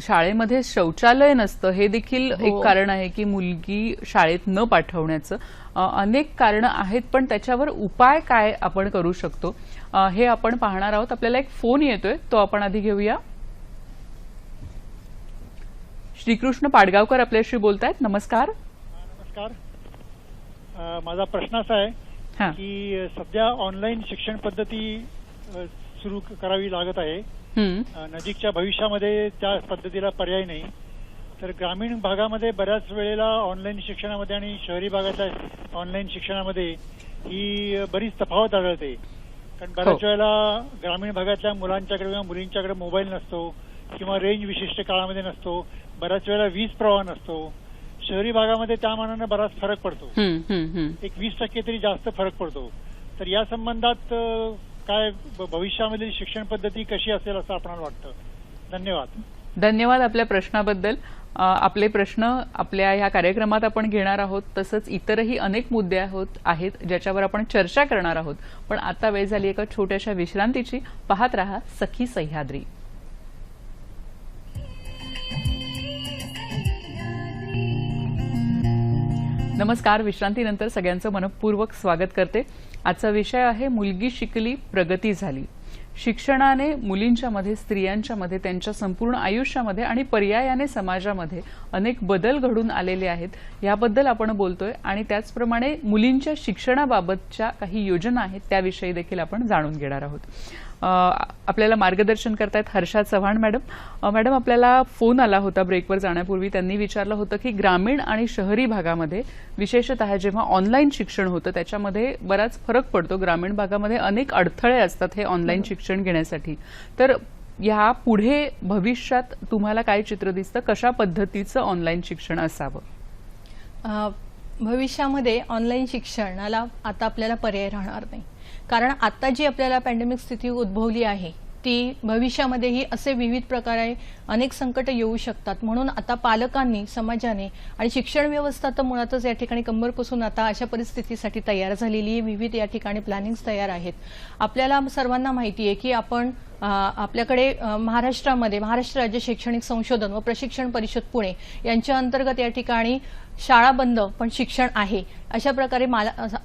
शाळेमध्ये शौचालय नसतं हे देखील एक कारण आहे की मुलगी शाळेत न पाठवण्याचं. अनेक कारणं आहेत, पण त्याच्यावर उपाय काय आपण करू शकतो हे आपण पाहणार आहोत. आपल्याला एक फोन येतोय, तो आपण आधी घेऊया. श्रीकृष्ण पाडगावकर आपल्याशी बोलतायत. नमस्कार. नमस्कार. माझा प्रश्न असा आहे की सध्या ऑनलाईन शिक्षण पद्धती सुरू करावी लागत आहे. नजीकच्या भविष्यामध्ये त्या पद्धतीला पर्याय नाही. तर ग्रामीण भागामध्ये बऱ्याच वेळेला ऑनलाईन शिक्षणामध्ये आणि शहरी भागातल्या ऑनलाईन शिक्षणामध्ये ही बरीच तफावत आढळते. कारण बऱ्याच वेळेला ग्रामीण भागातल्या मुलांच्याकडे किंवा मुलींच्याकडे मोबाईल नसतो किंवा रेंज विशिष्ट काळामध्ये नसतो. बऱ्याच वेळेला वीज प्रवाह नसतो. शहरी भागामध्ये त्या मानाने बराच फरक पडतो. एक 20% तरी जास्त फरक पडतो. तर या संबंधात काय भविष्यामधील शिक्षण पद्धती कशी असेल असं आपल्याला वाटतं? धन्यवाद. धन्यवाद आपल्या प्रश्नाबद्दल. आपले प्रश्न आपल्या ह्या कार्यक्रमात आपण घेणार आहोत. तसंच इतरही अनेक मुद्दे आहेत ज्याच्यावर आपण चर्चा करणार आहोत. पण आता वेळ झाली एका छोट्याशा विश्रांतीची. पाहत रहा सखी सह्याद्री. नमस्कार. विश्रांतीनंतर सगळ्यांचं मनपूर्वक स्वागत करते. आजचा विषय आहे मुलगी शिकली प्रगती झाली. शिक्षणाने मुलींच्या मध्ये, स्त्रियांच्या मध्ये, त्यांच्या संपूर्ण आयुष्यामध्ये आणि पर्यायाने समाजामध्ये अनेक बदल घडून आलेले आहेत याबद्दल आपण बोलतोय. आणि त्याचप्रमाणे मुलींच्या शिक्षणाबाबतच्या काही योजना आहेत त्याविषयी देखील आपण जाणून घेणार आहोत. आपल्याला मार्गदर्शन करतायत हर्षा चव्हाण मॅडम. मॅडम, आपल्याला फोन आला होता ब्रेकवर जाण्यापूर्वी. त्यांनी विचारलं होतं की ग्रामीण आणि शहरी भागामध्ये विशेषतः जेव्हा ऑनलाईन शिक्षण होतं त्याच्यामध्ये बराच फरक पडतो. ग्रामीण भागामध्ये अनेक अडथळे असतात हे ऑनलाईन शिक्षण घेण्यासाठी. तर या पुढे भविष्यात तुम्हाला काय चित्र दिसतं? कशा पद्धतीचं ऑनलाईन शिक्षण असावं? भविष्यामध्ये ऑनलाईन शिक्षणाला आता आपल्याला पर्याय राहणार नाही. कारण आता जी आपल्याला पॅन्डेमिक स्थिती उद्भवली आहे ती भविष्यामध्येही असे विविध प्रकारे अनेक संकट येऊ शकतात. म्हणून आता पालकांनी, समाजाने आणि शिक्षण व्यवस्था तर मुळातच या ठिकाणी कंबरपासून आता अशा परिस्थितीसाठी तयार झालेली आहे. विविध या ठिकाणी प्लॅनिंग्स तयार आहेत. आपल्याला सर्वांना माहिती आहे की आपण आपल्याकडे महाराष्ट्रामध्ये महाराष्ट्र राज्य शैक्षणिक संशोधन व प्रशिक्षण परिषद पुणे यांच्या अंतर्गत या ठिकाणी शाळा बंद पण शिक्षण आहे अशा प्रकारे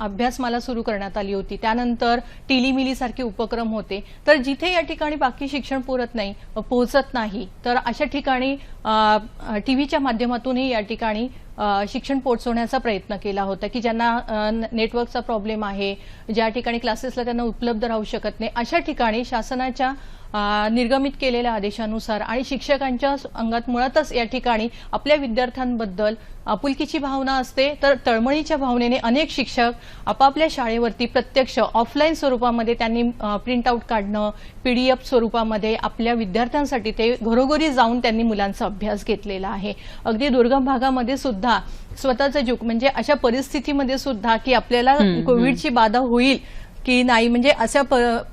अभ्यासमाला सुरू करण्यात आली होती. त्यानंतर टिलीमिली सारखे उपक्रम होते. तर जिथे या ठिकाणी बाकी शिक्षण पोहोचत नाही तर अशा ठिकाणी टीव्हीच्या माध्यमातूनही या ठिकाणी शिक्षण पोहोचवण्याचा प्रयत्न केला होता की ज्यांना नेटवर्कचा प्रॉब्लेम आहे, ज्या ठिकाणी क्लासेसला त्यांना उपलब्ध राहू शकत नाही, अशा ठिकाणी शासनाच्या निर्गमित केलेल्या आदेशानुसार आणि शिक्षकांच्या अंगात मुळातच या ठिकाणी आपल्या विद्यार्थ्यांबद्दल आपुलकीची भावना असते. तर तळमळीच्या भावनेने अनेक शिक्षक आपापल्या शाळेवरती प्रत्यक्ष ऑफलाईन स्वरूपामध्ये त्यांनी प्रिंट आउट काढणं, PDF स्वरूपामध्ये आपल्या विद्यार्थ्यांसाठी ते घरोघरी जाऊन त्यांनी मुलांचा अभ्यास घेतलेला आहे. अगदी दुर्गम भागामध्ये सुद्धा स्वतःचा जीव म्हणजे अशा परिस्थितीमध्ये सुद्धा की आपल्याला कोविडची बाधा होईल की नाही म्हणजे अशा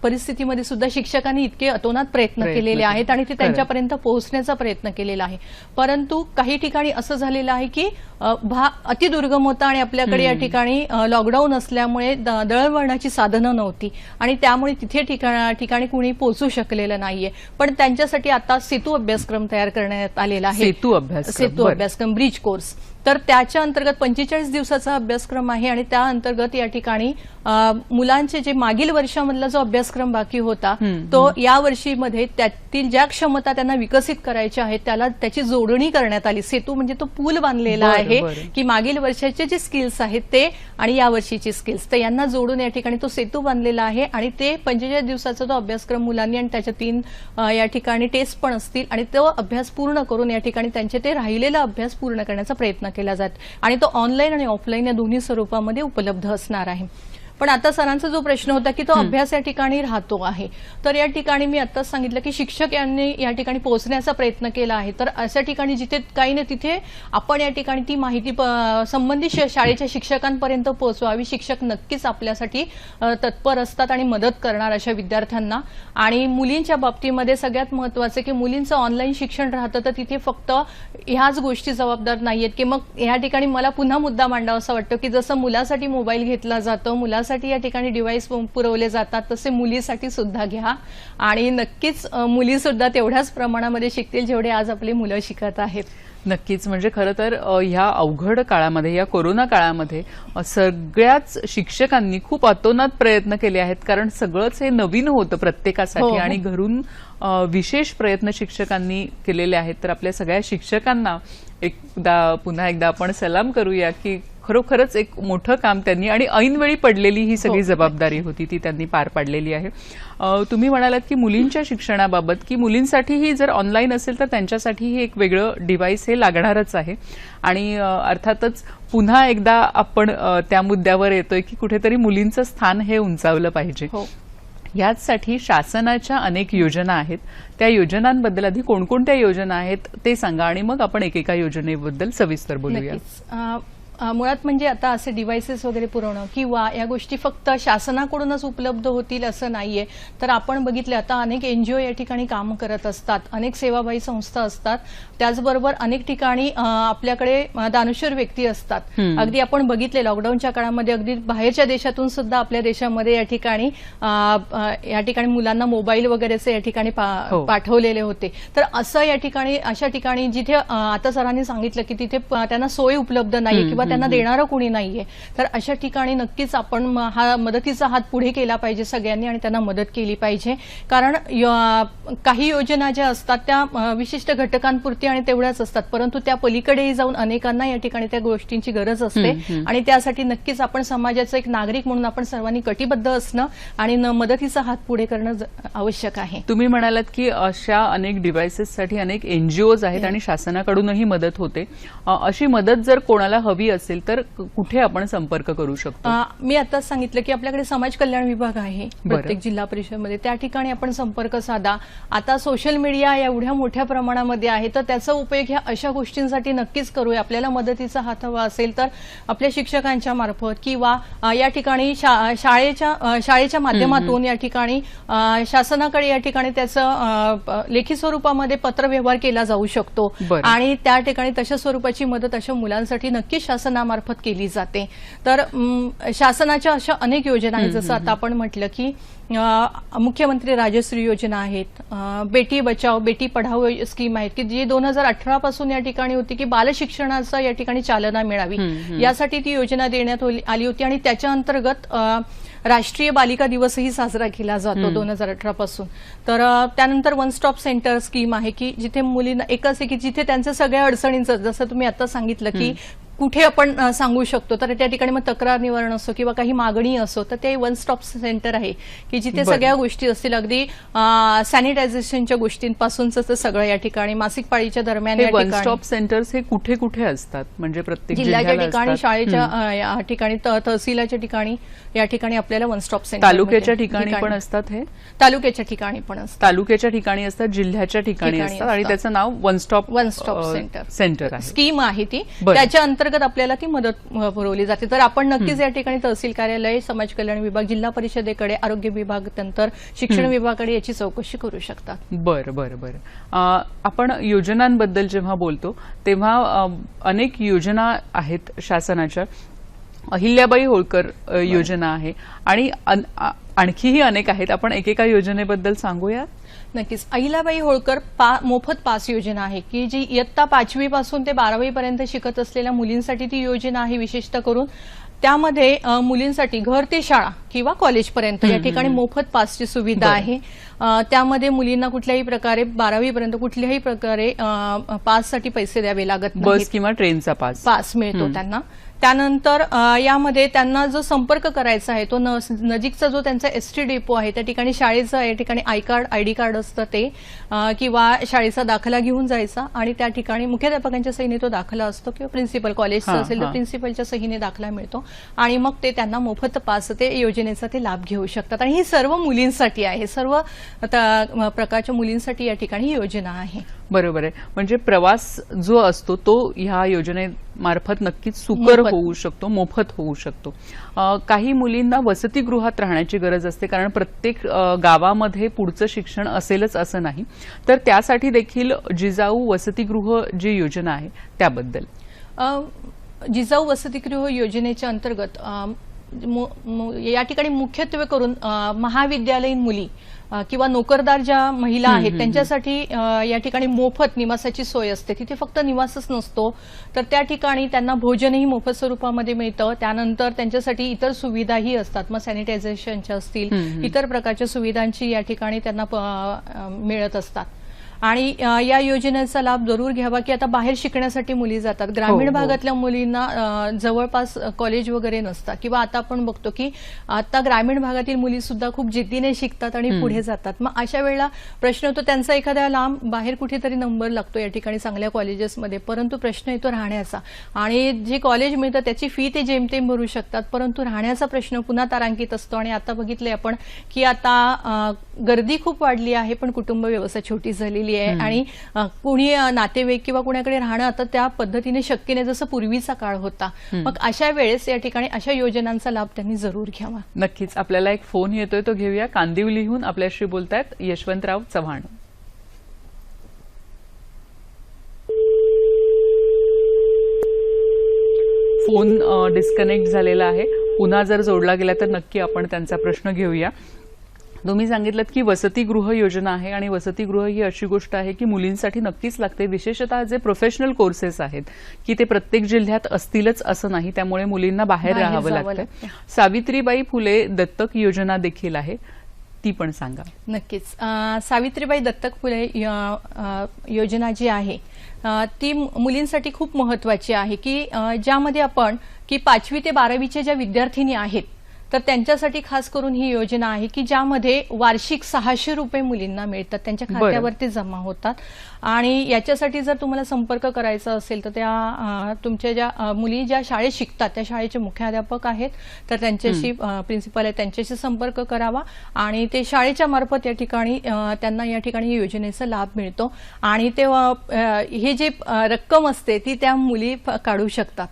परिस्थितीमध्ये सुद्धा शिक्षकांनी इतके अतोनात प्रयत्न केलेले आहेत आणि ते त्यांच्यापर्यंत पोहोचण्याचा प्रयत्न केलेला आहे. परंतु काही ठिकाणी असं झालेलं आहे की अतिदुर्गम होता आणि आपल्याकडे या ठिकाणी लॉकडाऊन असल्यामुळे दळणवळणाची साधनं नव्हती आणि त्यामुळे तिथे ठिकाणी कुणी पोहोचू शकलेलं नाहीये. पण त्यांच्यासाठी आता सेतू अभ्यासक्रम तयार करण्यात आलेला आहे. सेतू अभ्यासक्रम, ब्रिज कोर्स. तर त्याच्या अंतर्गत 45 दिवसाचा अभ्यासक्रम आहे आणि त्या अंतर्गत या ठिकाणी मुलांचे जे मागील वर्षामधला जो अभ्यासक्रम बाकी होता तो या वर्षीमध्ये त्यातील ज्या क्षमता त्यांना विकसित करायच्या आहेत त्याची जोडणी करण्यात आली. सेतू म्हणजे तो पूल बांधलेला आहे की मागील वर्षाचे जे स्किल्स आहेत ते आणि या वर्षीचे स्किल्स तर यांना जोडून या ठिकाणी तो सेतू बांधलेला आहे. आणि ते 45 दिवसाचा तो अभ्यासक्रम मुलांनी आणि त्याच्या 3 या ठिकाणी टेस्ट पण असतील आणि तो अभ्यास पूर्ण करून या ठिकाणी त्यांचे ते राहिलेला अभ्यास पूर्ण करण्याचा प्रयत्न केला जात आणि तो ऑनलाईन आणि ऑफलाईन या दोन्ही स्वरूपामध्ये उपलब्ध असणार आहे. पण आता सरांचा जो प्रश्न होता की तो अभ्यास या ठिकाणी राहतो आहे, तर या ठिकाणी मी आताच सांगितलं की शिक्षक यांनी या ठिकाणी पोहोचण्याचा प्रयत्न केला आहे. तर अशा ठिकाणी जिथे काही ना तिथे आपण या ठिकाणी ती माहिती संबंधित शाळेच्या शिक्षकांपर्यंत पोहोचवावी. शिक्षक नक्कीच आपल्यासाठी तत्पर असतात आणि मदत करणार अशा विद्यार्थ्यांना. आणि मुलींच्या बाबतीमध्ये सगळ्यात महत्वाचं की मुलींचं ऑनलाईन शिक्षण राहतं, तर तिथे फक्त ह्याच गोष्टी जबाबदार नाहीयेत की मग या ठिकाणी मला पुन्हा मुद्दा मांडावा असं वाटतं की जसं मुलासाठी मोबाईल घेतला जातो, मुलासाठी या ठिकाणी डिव्हाइस पुरवले जातात, तसे मुलीसाठी सुद्धा घ्या. आणि नक्कीच मुली सुद्धा तेवढ्याच प्रमाणामध्ये शिकतील जेवढे आज आपली मुलं शिकत आहेत. नक्कीच. म्हणजे खरं तर ह्या अवघड काळामध्ये, या कोरोना काळामध्ये सगळ्याच शिक्षकांनी खूप अतोनात प्रयत्न केले आहेत, कारण सगळंच हे नवीन होतं प्रत्येकासाठी आणि घरून विशेष प्रयत्न शिक्षकांनी केलेले आहेत. तर आपल्या सगळ्या शिक्षकांना पुन्हा एकदा आपण सलाम करूया की खरोखरच एक मोठं काम त्यांनी आणि ऐनवेळी पडलेली ही सगळी जबाबदारी होती ती त्यांनी पार पाडलेली आहे. तुम्ही म्हणालात की मुलींच्या शिक्षणाबाबत की मुलींसाठीही जर ऑनलाईन असेल तर त्यांच्यासाठीही एक वेगळं डिव्हाइस हे लागणारच आहे. आणि अर्थातच पुन्हा एकदा आपण त्या मुद्द्यावर येतोय की कुठेतरी मुलींचं स्थान हे उंचावलं पाहिजे. याचसाठी शासनाच्या अनेक योजना आहेत. त्या योजनांबद्दल आधी कोणकोणत्या योजना आहेत ते सांगा आणि मग आपण एकेका योजनेबद्दल सविस्तर बोलूया. मुळात म्हणजे आता असे डिव्हाइसेस वगैरे पुरवणं किंवा या गोष्टी फक्त शासनाकडूनच उपलब्ध होतील असं नाहीये. तर आपण बघितले आता अनेक एनजीओ या ठिकाणी काम करत असतात, अनेक सेवाभावी संस्था असतात, त्याचबरोबर अनेक ठिकाणी आपल्याकडे दानशूर व्यक्ती असतात. अगदी आपण बघितले लॉकडाऊनच्या काळामध्ये अगदी बाहेरच्या देशातून सुद्धा आपल्या देशामध्ये या ठिकाणी मुलांना मोबाईल वगैरेचे या ठिकाणी पाठवलेले होते. तर असं या ठिकाणी अशा ठिकाणी जिथे आता सरांनी सांगितलं की तिथे त्यांना सोय उपलब्ध नाही किंवा त्यांना देणारं कोणी नाहीये, तर अशा ठिकाणी नक्कीच आपण हा मदतीचा हात पुढे केला पाहिजे सगळ्यांनी आणि त्यांना मदत केली पाहिजे. कारण काही योजना ज्या असतात त्या विशिष्ट घटकांपुरती आणि तेवढ्याच असतात, परंतु त्या पलीकडेही जाऊन अनेकांना या ठिकाणी त्या गोष्टींची गरज असते. आणि त्यासाठी नक्कीच आपण समाजाचा एक नागरिक म्हणून आपण सर्वांनी कटिबद्ध असणं आणि मदतीचा हात पुढे करणं आवश्यक आहे. तुम्ही म्हणालात की अशा अनेक डिव्हाइसेससाठी अनेक एनजीओज आहेत आणि शासनाकडूनही मदत होते. अशी मदत जर कोणाला हवी असेल तर कुठे आपण संपर्क करू शकतो? मी आताच सांगितलं की आपल्याकडे समाज कल्याण विभाग आहे प्रत्येक जिल्हा परिषदेमध्ये, त्या ठिकाणी आपण संपर्क साधा. आता सोशल मीडिया एवढ्या मोठ्या प्रमाणामध्ये आहे, तर त्याचा उपयोग ह्या अशा गोष्टींसाठी नक्कीच करूया. आपल्याला मदतीचा हात हवा असेल तर आपल्या शिक्षकांच्या मार्फत किंवा या ठिकाणी शाळेच्या माध्यमातून या ठिकाणी शासनाकडे या ठिकाणी त्याचं लेखी स्वरूपामध्ये पत्रव्यवहार केला जाऊ शकतो. आणि त्या ठिकाणी तशा स्वरूपाची मदत अशा मुलांसाठी नक्कीच शासनामार्फत केली जाते. तर शासनाच्या अशा अनेक योजना आहेत, जसं आता आपण म्हटलं की मुख्यमंत्री राजश्री योजना आहेत, बेटी बचाओ बेटी पढाओ स्कीम आहेत की जी 2018 पासून या ठिकाणी होती की बालशिक्षणाचा या ठिकाणी चालना मिळावी यासाठी ती योजना देण्यात आली होती. आणि त्याच्या अंतर्गत राष्ट्रीय बालिका दिवसही साजरा केला जातो 2018 पासून. तर त्यानंतर वन स्टॉप सेंटर स्कीम आहे की जिथे मुलींना एकच आहे की जिथे त्यांच्या सगळ्या अडचणींचं, जसं तुम्ही आता सांगितलं की कुठे आपण सांगू शकतो, तर त्या ठिकाणी मग तक्रार निवारण असो किंवा काही मागणी असो, तर ते वन स्टॉप सेंटर आहे की जिथे सगळ्या गोष्टी असतील, अगदी सॅनिटायझेशनच्या गोष्टींपासूनच सगळं या ठिकाणी मासिक पाळीच्या दरम्यान. वन स्टॉप सेंटर्स हे कुठे कुठे असतात? म्हणजे प्रत्येक जिल्ह्याच्या ठिकाणी, शाळेच्या या ठिकाणी, तहसीलाच्या ठिकाणी या ठिकाणी आपल्याला वन स्टॉप सेंटर. तालुक्याच्या ठिकाणी पण असतात? हे तालुक्याच्या ठिकाणी पण असतात, तालुक्याच्या ठिकाणी असतात, जिल्ह्याच्या ठिकाणी असतात आणि त्याचं नाव वन स्टॉप सेंटर आहे, स्कीम आहे ती. त्याच्या अंतर्गत आपल्याला ती मदत पुरवली जाते. तर आपण नक्कीच या ठिकाणी तहसील कार्यालय, समाज कल्याण विभाग, जिल्हा परिषदेकडे, आरोग्य विभाग, नंतर शिक्षण विभागाकडे याची चौकशी करू शकतात. बरं बरं बरं. आपण योजनांबद्दल जेव्हा बोलतो तेव्हा अनेक योजना आहेत शासनाच्या. अहिल्याबाई होळकर योजना आहे आणि आणखीही अनेक आहेत. आपण एकेका योजनेबद्दल सांगूया. नक्कीच. अहिल्याबाई होळकर मोफत पास योजना आहे की जी इयत्ता 5वी पासून ते 12वी पर्यंत शिकत असलेल्या मुलींसाठी ती योजना आहे. विशेषतः करून त्यामध्ये मुलींसाठी घर ते शाळा किंवा कॉलेजपर्यंत या ठिकाणी मोफत पासची सुविधा आहे. त्यामध्ये मुलींना कुठल्याही प्रकारे 12वी पर्यंत कुठल्याही प्रकारे पाससाठी पैसे द्यावे लागत नाही. बस किंवा ट्रेनचा पास मिळतो त्यांना. त्यानंतर यामध्ये त्यांना जो संपर्क करायचा आहे तो नजीकचा जो त्यांचा एसटी डेपो आहे त्या ठिकाणी शाळेचा या ठिकाणी आयडी कार्ड कार्ड असतं ते किंवा शाळेचा दाखला घेऊन जायचा आणि त्या ठिकाणी मुख्याध्यापकांच्या सहीने तो दाखला असतो किंवा प्रिन्सिपल कॉलेजचा असेल तर प्रिन्सिपलच्या सहीने दाखला मिळतो आणि मग ते त्यांना मोफत पास ते योजनेचा ते लाभ घेऊ शकतात. आणि ही सर्व मुलींसाठी आहे, सर्व प्रकारच्या मुलींसाठी या ठिकाणी ही योजना आहे. बरोबर आहे. म्हणजे प्रवास जो असतो तो ह्या योजनेमार्फत नक्कीच सुकर होऊ शकतो, मोफत होऊ शकतो. काही मुलींना वसतिगृहात राहण्याची गरज असते कारण प्रत्येक गावामध्ये पुढचं शिक्षण असेलच असं नाही, तर त्यासाठी देखील जिजाऊ वसतिगृह जी योजना आहे त्याबद्दल. जिजाऊ वसतिगृह योजनेच्या अंतर्गत या ठिकाणी मुख्यत्वे करून महाविद्यालयीन मुली किंवा नोकरदार ज्या महिला आहेत त्यांच्यासाठी या ठिकाणी मोफत निवासाची सोय असते. तिथे फक्त निवासच नसतो तर त्या ठिकाणी त्यांना भोजनही मोफत स्वरूपामध्ये मिळतं. त्यानंतर त्यांच्यासाठी इतर सुविधाही असतात, मग सॅनिटायझेशनच्या असतील, इतर प्रकारच्या सुविधांची या ठिकाणी त्यांना मिळत असतात. आणि या योजनेचा लाभ जरूर घ्यावा की आता बाहेर शिकण्यासाठी मुली जातात. ग्रामीण भागातल्या मुलींना जवळपास कॉलेज वगैरे नसतात किंवा आता आपण बघतो की आता ग्रामीण भागातील मुली सुद्धा खूप जिद्दीने शिकतात आणि पुढे जातात. मग अशा वेळेला प्रश्न होतो त्यांचा एखाद्या लांब बाहेर कुठेतरी नंबर लागतो या ठिकाणी चांगल्या कॉलेजेसमध्ये, परंतु प्रश्न येतो राहण्याचा. आणि जे कॉलेज मिळतं त्याची फी ते जेमतेम भरू शकतात, परंतु राहण्याचा प्रश्न पुन्हा तारांकित असतो. आणि आता बघितलंय आपण की आता गर्दी खूप वाढली आहे पण कुटुंब व्यवस्था छोटी झालेली आहे आणि कुणी नातेवाईक किंवा कुणाकडे राहणं आता त्या पद्धतीने शक्य नाही जसं पूर्वीचा काळ होता. मग अशा वेळेस या ठिकाणी अशा योजनांचा लाभ त्यांनी जरूर घ्यावा. नक्कीच. आपल्याला एक फोन येतोय तो घेऊया. कांदिवलीहून आपल्याशी बोलतायत यशवंतराव चव्हाण. फोन डिस्कनेक्ट झालेला आहे, पुन्हा जर जोडला गेला तर नक्की आपण त्यांचा प्रश्न घेऊया. तुम्ही सांगितलं की वसतिगृह योजना आहे आणि वसतिगृह ही अशी गोष्ट आहे की मुलींसाठी नक्कीच लागते, विशेषतः जे प्रोफेशनल कोर्सेस आहेत की ते प्रत्येक जिल्ह्यात असतीलच असं नाही, त्यामुळे मुलींना बाहेर राहावं लागतं. सावित्रीबाई फुले दत्तक योजना देखील आहे, ती पण सांगा. नक्कीच. सावित्रीबाई दत्तक फुले योजना जी आहे ती मुलींसाठी खूप महत्वाची आहे की ज्यामध्ये आपण की 5वी ते 12वीच्या ज्या विद्यार्थिनी आहेत तर त्यांच्यासाठी खास करून ही योजना आहे की ज्यामध्ये वार्षिक 600 रुपये मुलींना मिळतात, त्यांच्या खात्यावरती जमा होतात. आणि याच्यासाठी जर तुम्हाला संपर्क करायचा असेल तर त्या तुमच्या ज्या मुली ज्या शाळेत शिकतात त्या शाळेचे मुख्याध्यापक आहेत तर त्यांच्याशी प्रिन्सिपल आहे त्यांच्याशी संपर्क करावा आणि ते शाळेच्या मार्फत या ठिकाणी त्यांना या ठिकाणी योजनेचा लाभ मिळतो. आणि ते हे जे रक्कम असते ती त्या मुली काढू शकतात.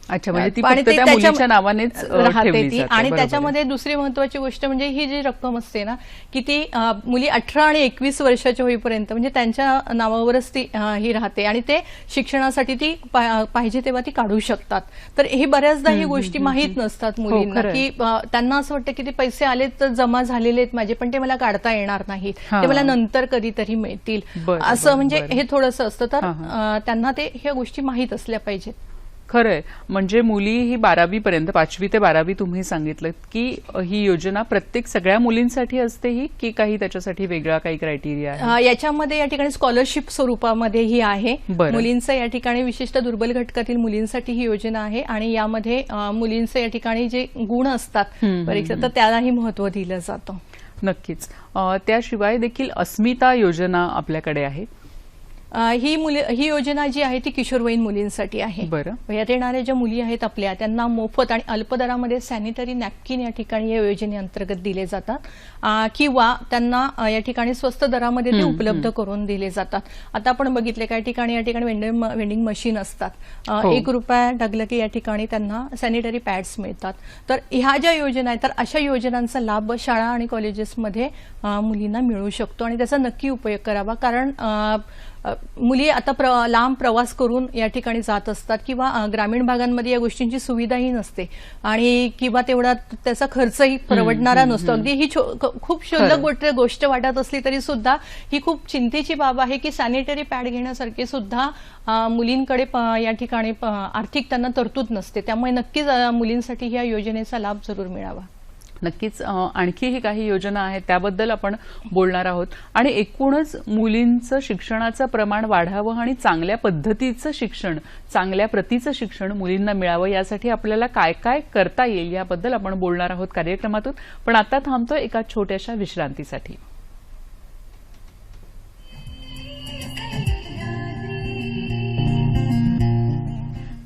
अच्छा, म्हणजे ती फक्त त्या मुलीच्या नावानेच राहते ती. आणि त्याच्यामध्ये दुसरी महत्वाची गोष्ट म्हणजे ही जी रक्कम असते ना की ती मुली 18 आणि 21 वर्षाच्या होईपर्यंत म्हणजे त्यांच्या नावावरच ती ही राहते आणि ते शिक्षणासाठी ती पाहिजे तेव्हा ती काढू शकतात. तर हे बऱ्याचदा ही गोष्टी माहीत नसतात मुलींना की त्यांना असं वाटतं की ते पैसे आले तर जमा झालेले आहेत माझे पण ते मला काढता येणार नाहीत, ते मला नंतर कधीतरी मिळतील असं म्हणजे हे थोडंसं असतं. तर त्यांना ते ह्या गोष्टी माहीत असल्या पाहिजेत. खरंय. म्हणजे मुली ही 12वी पर्यंत 5वी ते 12वी तुम्ही सांगितलं की ही योजना प्रत्येक सगळ्या मुलींसाठी असते ही की काही त्याच्यासाठी वेगळा काही क्रायटेरिया आहे? याच्यामध्ये या ठिकाणी स्कॉलरशिप स्वरूपामध्ये ही आहे मुलींचं. या ठिकाणी विशेषतः दुर्बल घटकातील मुलींसाठी ही योजना आहे आणि यामध्ये मुलींचं या ठिकाणी जे गुण असतात परीक्षा तर त्यालाही महत्व दिलं जातं. नक्कीच. त्याशिवाय देखील अस्मिता योजना आपल्याकडे आहे. ही योजना जी आहे ती किशोरवयीन मुलींसाठी आहे. यात येणाऱ्या ज्या मुली आहेत आपल्या त्यांना मोफत आणि अल्प दरामध्ये सॅनिटरी नॅपकिन या ठिकाणी या योजनेअंतर्गत दिले जातात किंवा त्यांना या ठिकाणी स्वस्त दरामध्ये ते उपलब्ध करून दिले जातात. आता आपण बघितले काही ठिकाणी या ठिकाणी वेंडिंग मशीन असतात, 1 रुपया टाकलं की या ठिकाणी त्यांना सॅनिटरी पॅड्स मिळतात. तर ह्या ज्या योजना आहेत तर अशा योजनांचा लाभ शाळा आणि कॉलेजेसमध्ये मुलींना मिळू शकतो आणि त्याचा नक्की उपयोग करावा. कारण मुली आता लांब प्रवास करून या ठिकाणी जात असतात किंवा ग्रामीण भागांमध्ये या गोष्टींची सुविधाही नसते आणि किंवा तेवढा त्याचा खर्चही परवडणारा नसतो. अगदी ही खूप क्षुल्लक गोष्ट वाटत असली तरी सुद्धा ही खूप चिंतेची बाब आहे की सॅनिटरी पॅड घेण्यासारखी सुद्धा मुलींकडे या ठिकाणी आर्थिक त्यांना तरतूद नसते. त्यामुळे नक्कीच मुलींसाठी या योजनेचा लाभ जरूर मिळावा. नक्कीच. आणखीही काही योजना आहेत त्याबद्दल आपण बोलणार आहोत. आणि एकूणच मुलींचं शिक्षणाचं प्रमाण वाढावं आणि चांगल्या पद्धतीचं शिक्षण, चांगल्या प्रतीचं शिक्षण मुलींना मिळावं यासाठी आपल्याला काय काय करता येईल याबद्दल आपण बोलणार आहोत कार्यक्रमातून. पण आता थांबतोय एका छोट्याशा विश्रांतीसाठी.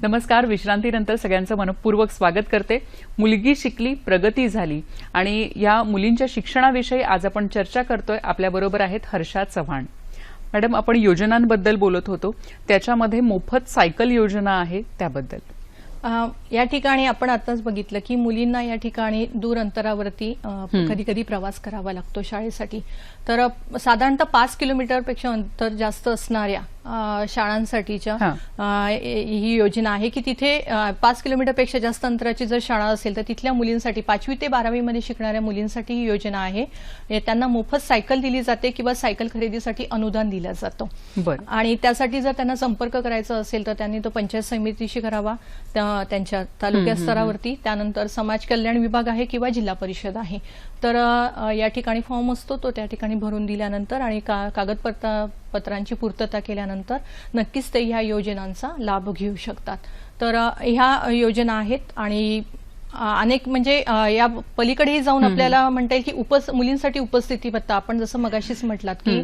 नमस्कार. विश्रांतीनंतर सगळ्यांचं मनपूर्वक स्वागत करते. मुलगी शिकली, प्रगती झाली आणि या मुलींच्या शिक्षणाविषयी आज आपण चर्चा करतोय. आपल्याबरोबर आहेत हर्षा चव्हाण. मॅडम, आपण योजनांबद्दल बोलत होतो, त्याच्यामध्ये मोफत सायकल योजना आहे त्याबद्दल. या ठिकाणी आपण आताच बघितलं की मुलींना या ठिकाणी दूर अंतरावरती कधी कधी प्रवास करावा लागतो शाळेसाठी. तर साधारणतः 5 किलोमीटरपेक्षा अंतर जास्त असणाऱ्या शाळांसाठीच्या ही योजना आहे की तिथे 5 किलोमीटरपेक्षा जास्त अंतराची जर शाळा असेल तर तिथल्या मुलींसाठी 5वी ते 12वी मध्ये शिकणाऱ्या मुलींसाठी ही योजना आहे. त्यांना मोफत सायकल दिली जाते किंवा सायकल खरेदीसाठी अनुदान दिलं जातं. आणि त्यासाठी जर त्यांना संपर्क करायचा असेल तर त्यांनी तो पंचायत समितीशी करावा त्यांच्या तालुका स्तरावरती. त्यानंतर समाज कल्याण विभाग आहे किंवा जिल्हा परिषद आहे. तर या ठिकाणी फॉर्म असतो, तो त्या ठिकाणी भरून दिल्यानंतर आणि कागदपत्रांची पूर्तता केल्यानंतर नक्कीच ते ह्या योजनांचा लाभ घेऊ शकतात. तर ह्या योजना आहेत आणि अनेक म्हणजे या पलीकडेही जाऊन आपल्याला म्हणता येईल की मुलींसाठी उपस्थिती भत्ता, आपण जसं मगाशीच म्हटलात की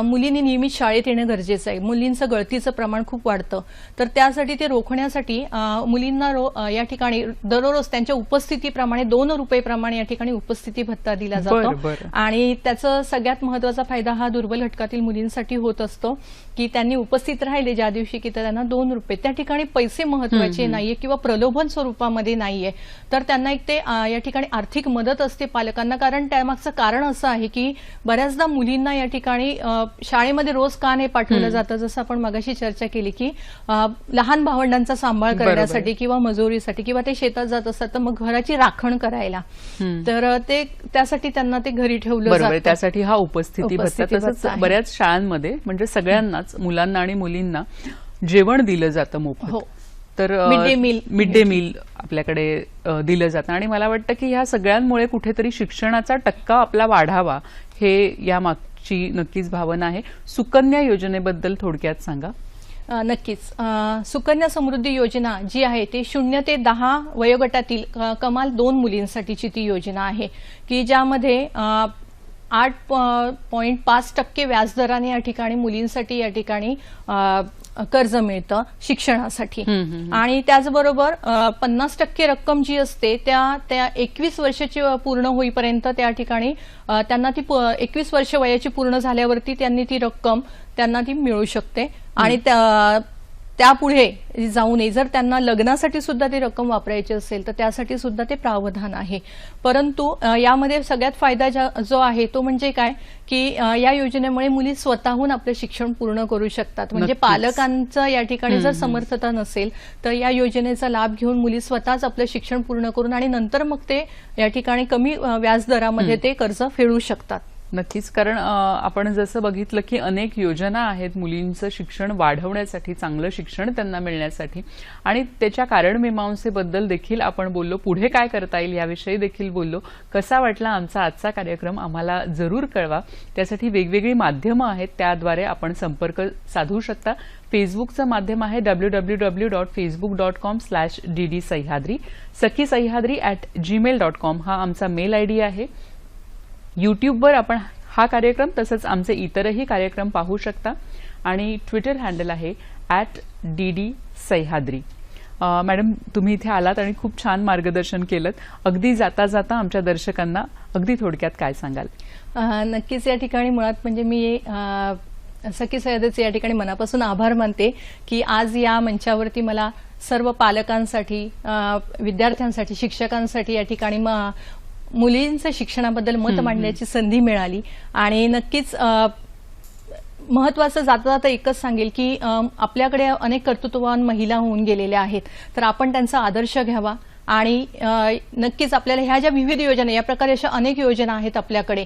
मुलींनी नियमित शाळेत येणं गरजेचं आहे. मुलींचं गळतीचं प्रमाण खूप वाढतं. तर त्यासाठी ते रोखण्यासाठी मुलींना या ठिकाणी दररोज त्यांच्या उपस्थितीप्रमाणे 2 रुपये या ठिकाणी उपस्थिती भत्ता दिला जातो. आणि त्याचा सगळ्यात महत्वाचा फायदा हा दुर्बल घटकातील मुलींसाठी होत असतो की त्यांनी उपस्थित राहिले ज्या दिवशी की त्यांना 2 रुपये, त्या ठिकाणी पैसे महत्वाचे नाहीये किंवा प्रलोभन स्वरूपामध्ये नाहीये, तर त्यांना एक ते या ठिकाणी आर्थिक मदत असते पालकांना. कारण त्यामागचं कारण असं आहे की बऱ्याचदा मुलींना या ठिकाणी शाळेमध्ये रोज का नाही पाठवलं जातं, जसं आपण मगाशी चर्चा केली की लहान भावंडांचा सांभाळ करण्यासाठी किंवा मजुरीसाठी किंवा ते शेतात जात असतात तर मग घराची राखण करायला, तर ते त्यासाठी त्यांना ते घरी ठेवलं जातं. त्यासाठी हा उपस्थिती भत्ता. तसंच बऱ्याच शाळांमध्ये म्हणजे सगळ्यांनाच मुलांना आणि मुलींना जेवण दिलं जातं मोफत. तर मिड डे मील आपल्याकडे दिलं जातं आणि मला वाटतं की ह्या सगळ्यांमुळे कुठेतरी शिक्षणाचा टक्का आपला वाढावा, हे या मागची नक्कीच भावना आहे. सुकन्या योजनेबद्दल थोडक्यात सांगा. नक्कीच. सुकन्या समृद्धी योजना जी आहे ती 0 ते 10 वयोगटातील कमाल 2 मुलींसाठीची ती योजना आहे की ज्यामध्ये 8.5% व्याजदराने या ठिकाणी मुलींसाठी या ठिकाणी कर्ज मिळतं शिक्षणासाठी. आणि त्याचबरोबर 50% रक्कम जी असते त्या 21 वर्षाची पूर्ण होईपर्यंत त्या ठिकाणी त्यांना ती 21 वर्ष वयाची पूर्ण झाल्यावरती त्यांनी ती रक्कम त्यांना ती मिळू शकते. आणि त्यापुढे जाऊ नये, जर त्यांना लग्नासाठी सुद्धा ती रक्कम वापरायची असेल तर त्यासाठी सुद्धा ते प्रावधान आहे. परंतु यामध्ये सगळ्यात फायदा जो आहे तो म्हणजे काय की या योजनेमुळे मुली स्वतःहून आपलं शिक्षण पूर्ण करू शकतात. म्हणजे पालकांचं या ठिकाणी जर समर्थता नसेल तर या योजनेचा लाभ घेऊन मुली स्वतःच आपलं शिक्षण पूर्ण करून आणि नंतर मग ते या ठिकाणी कमी व्याजदरामध्ये ते कर्ज फेडू शकतात. नक्कीच. कारण आपण जसं बघितलं की अनेक योजना आहेत मुलींचं शिक्षण वाढवण्यासाठी, चांगलं शिक्षण त्यांना मिळण्यासाठी, आणि त्याच्या कारणमीमांसेबद्दल देखील आपण बोललो. पुढे काय करता येईल याविषयी देखील बोललो. कसा वाटला आमचा आजचा कार्यक्रम आम्हाला जरूर कळवा. त्यासाठी वेगवेगळी माध्यमं आहेत, त्याद्वारे आपण संपर्क साधू शकता. फेसबुकचं माध्यम आहे www.facebook.com/dd सह्याद्री. सखी सह्याद्री @gmail.com हा आमचा मेल ID आहे. यूट्यूबवर आपण हा कार्यक्रम तसंच आमचे इतरही कार्यक्रम पाहू शकता आणि ट्विटर हँडल आहे @dd सह्याद्री. मॅडम, तुम्ही इथे आलात आणि खूप छान मार्गदर्शन केलं. अगदी जाता जाता आमच्या दर्शकांना अगदी थोडक्यात काय सांगाल? नक्कीच. या ठिकाणी मुळात म्हणजे मी सखी सह्याद्रीचे या ठिकाणी मनापासून आभार मानते की आज या मंचावरती मला सर्व पालकांसाठी, विद्यार्थ्यांसाठी, शिक्षकांसाठी या ठिकाणी मुलींच्या शिक्षणाबद्दल मत मांडण्याची संधी मिळाली. आणि नक्कीच महत्वाचं जाता जाता एकच सांगेल की आपल्याकडे अनेक कर्तृत्ववान महिला होऊन गेलेल्या आहेत, तर आपण त्यांचा आदर्श घ्यावा. आणि नक्कीच आपल्याला ह्या ज्या विविध योजना, या प्रकारे अशा अनेक योजना आहेत आपल्याकडे,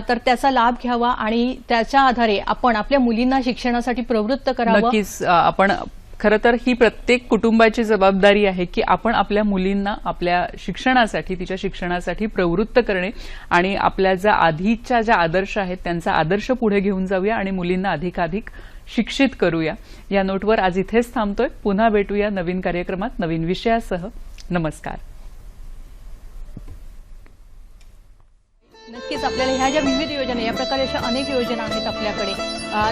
तर त्याचा लाभ घ्यावा आणि त्याच्या आधारे आपण आपल्या मुलींना शिक्षणासाठी प्रवृत्त करावं. नक्कीच. आपण खरं तर ही प्रत्येक कुटुंबाची जबाबदारी आहे की आपण आपल्या मुलींना आपल्या शिक्षणासाठी, तिच्या शिक्षणासाठी प्रवृत्त करणे आणि आपल्या ज्या आधीच्या ज्या आदर्श आहेत त्यांचा आदर्श पुढे घेऊन जाऊया आणि मुलींना अधिकाधिक शिक्षित करूया. या नोटवर आज इथेच थांबतोय. पुन्हा भेटूया नवीन कार्यक्रमात नवीन विषयासह. नमस्कार. नक्कीच आपल्याला ह्या ज्या विविध योजना, या प्रकारे अशा अनेक योजना आहेत आपल्याकडे,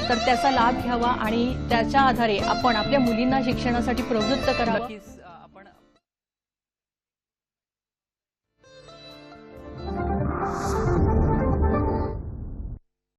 तर त्याचा लाभ घ्यावा आणि त्याच्या आधारे आपण आपल्या मुलींना शिक्षणासाठी प्रवृत्त करावं.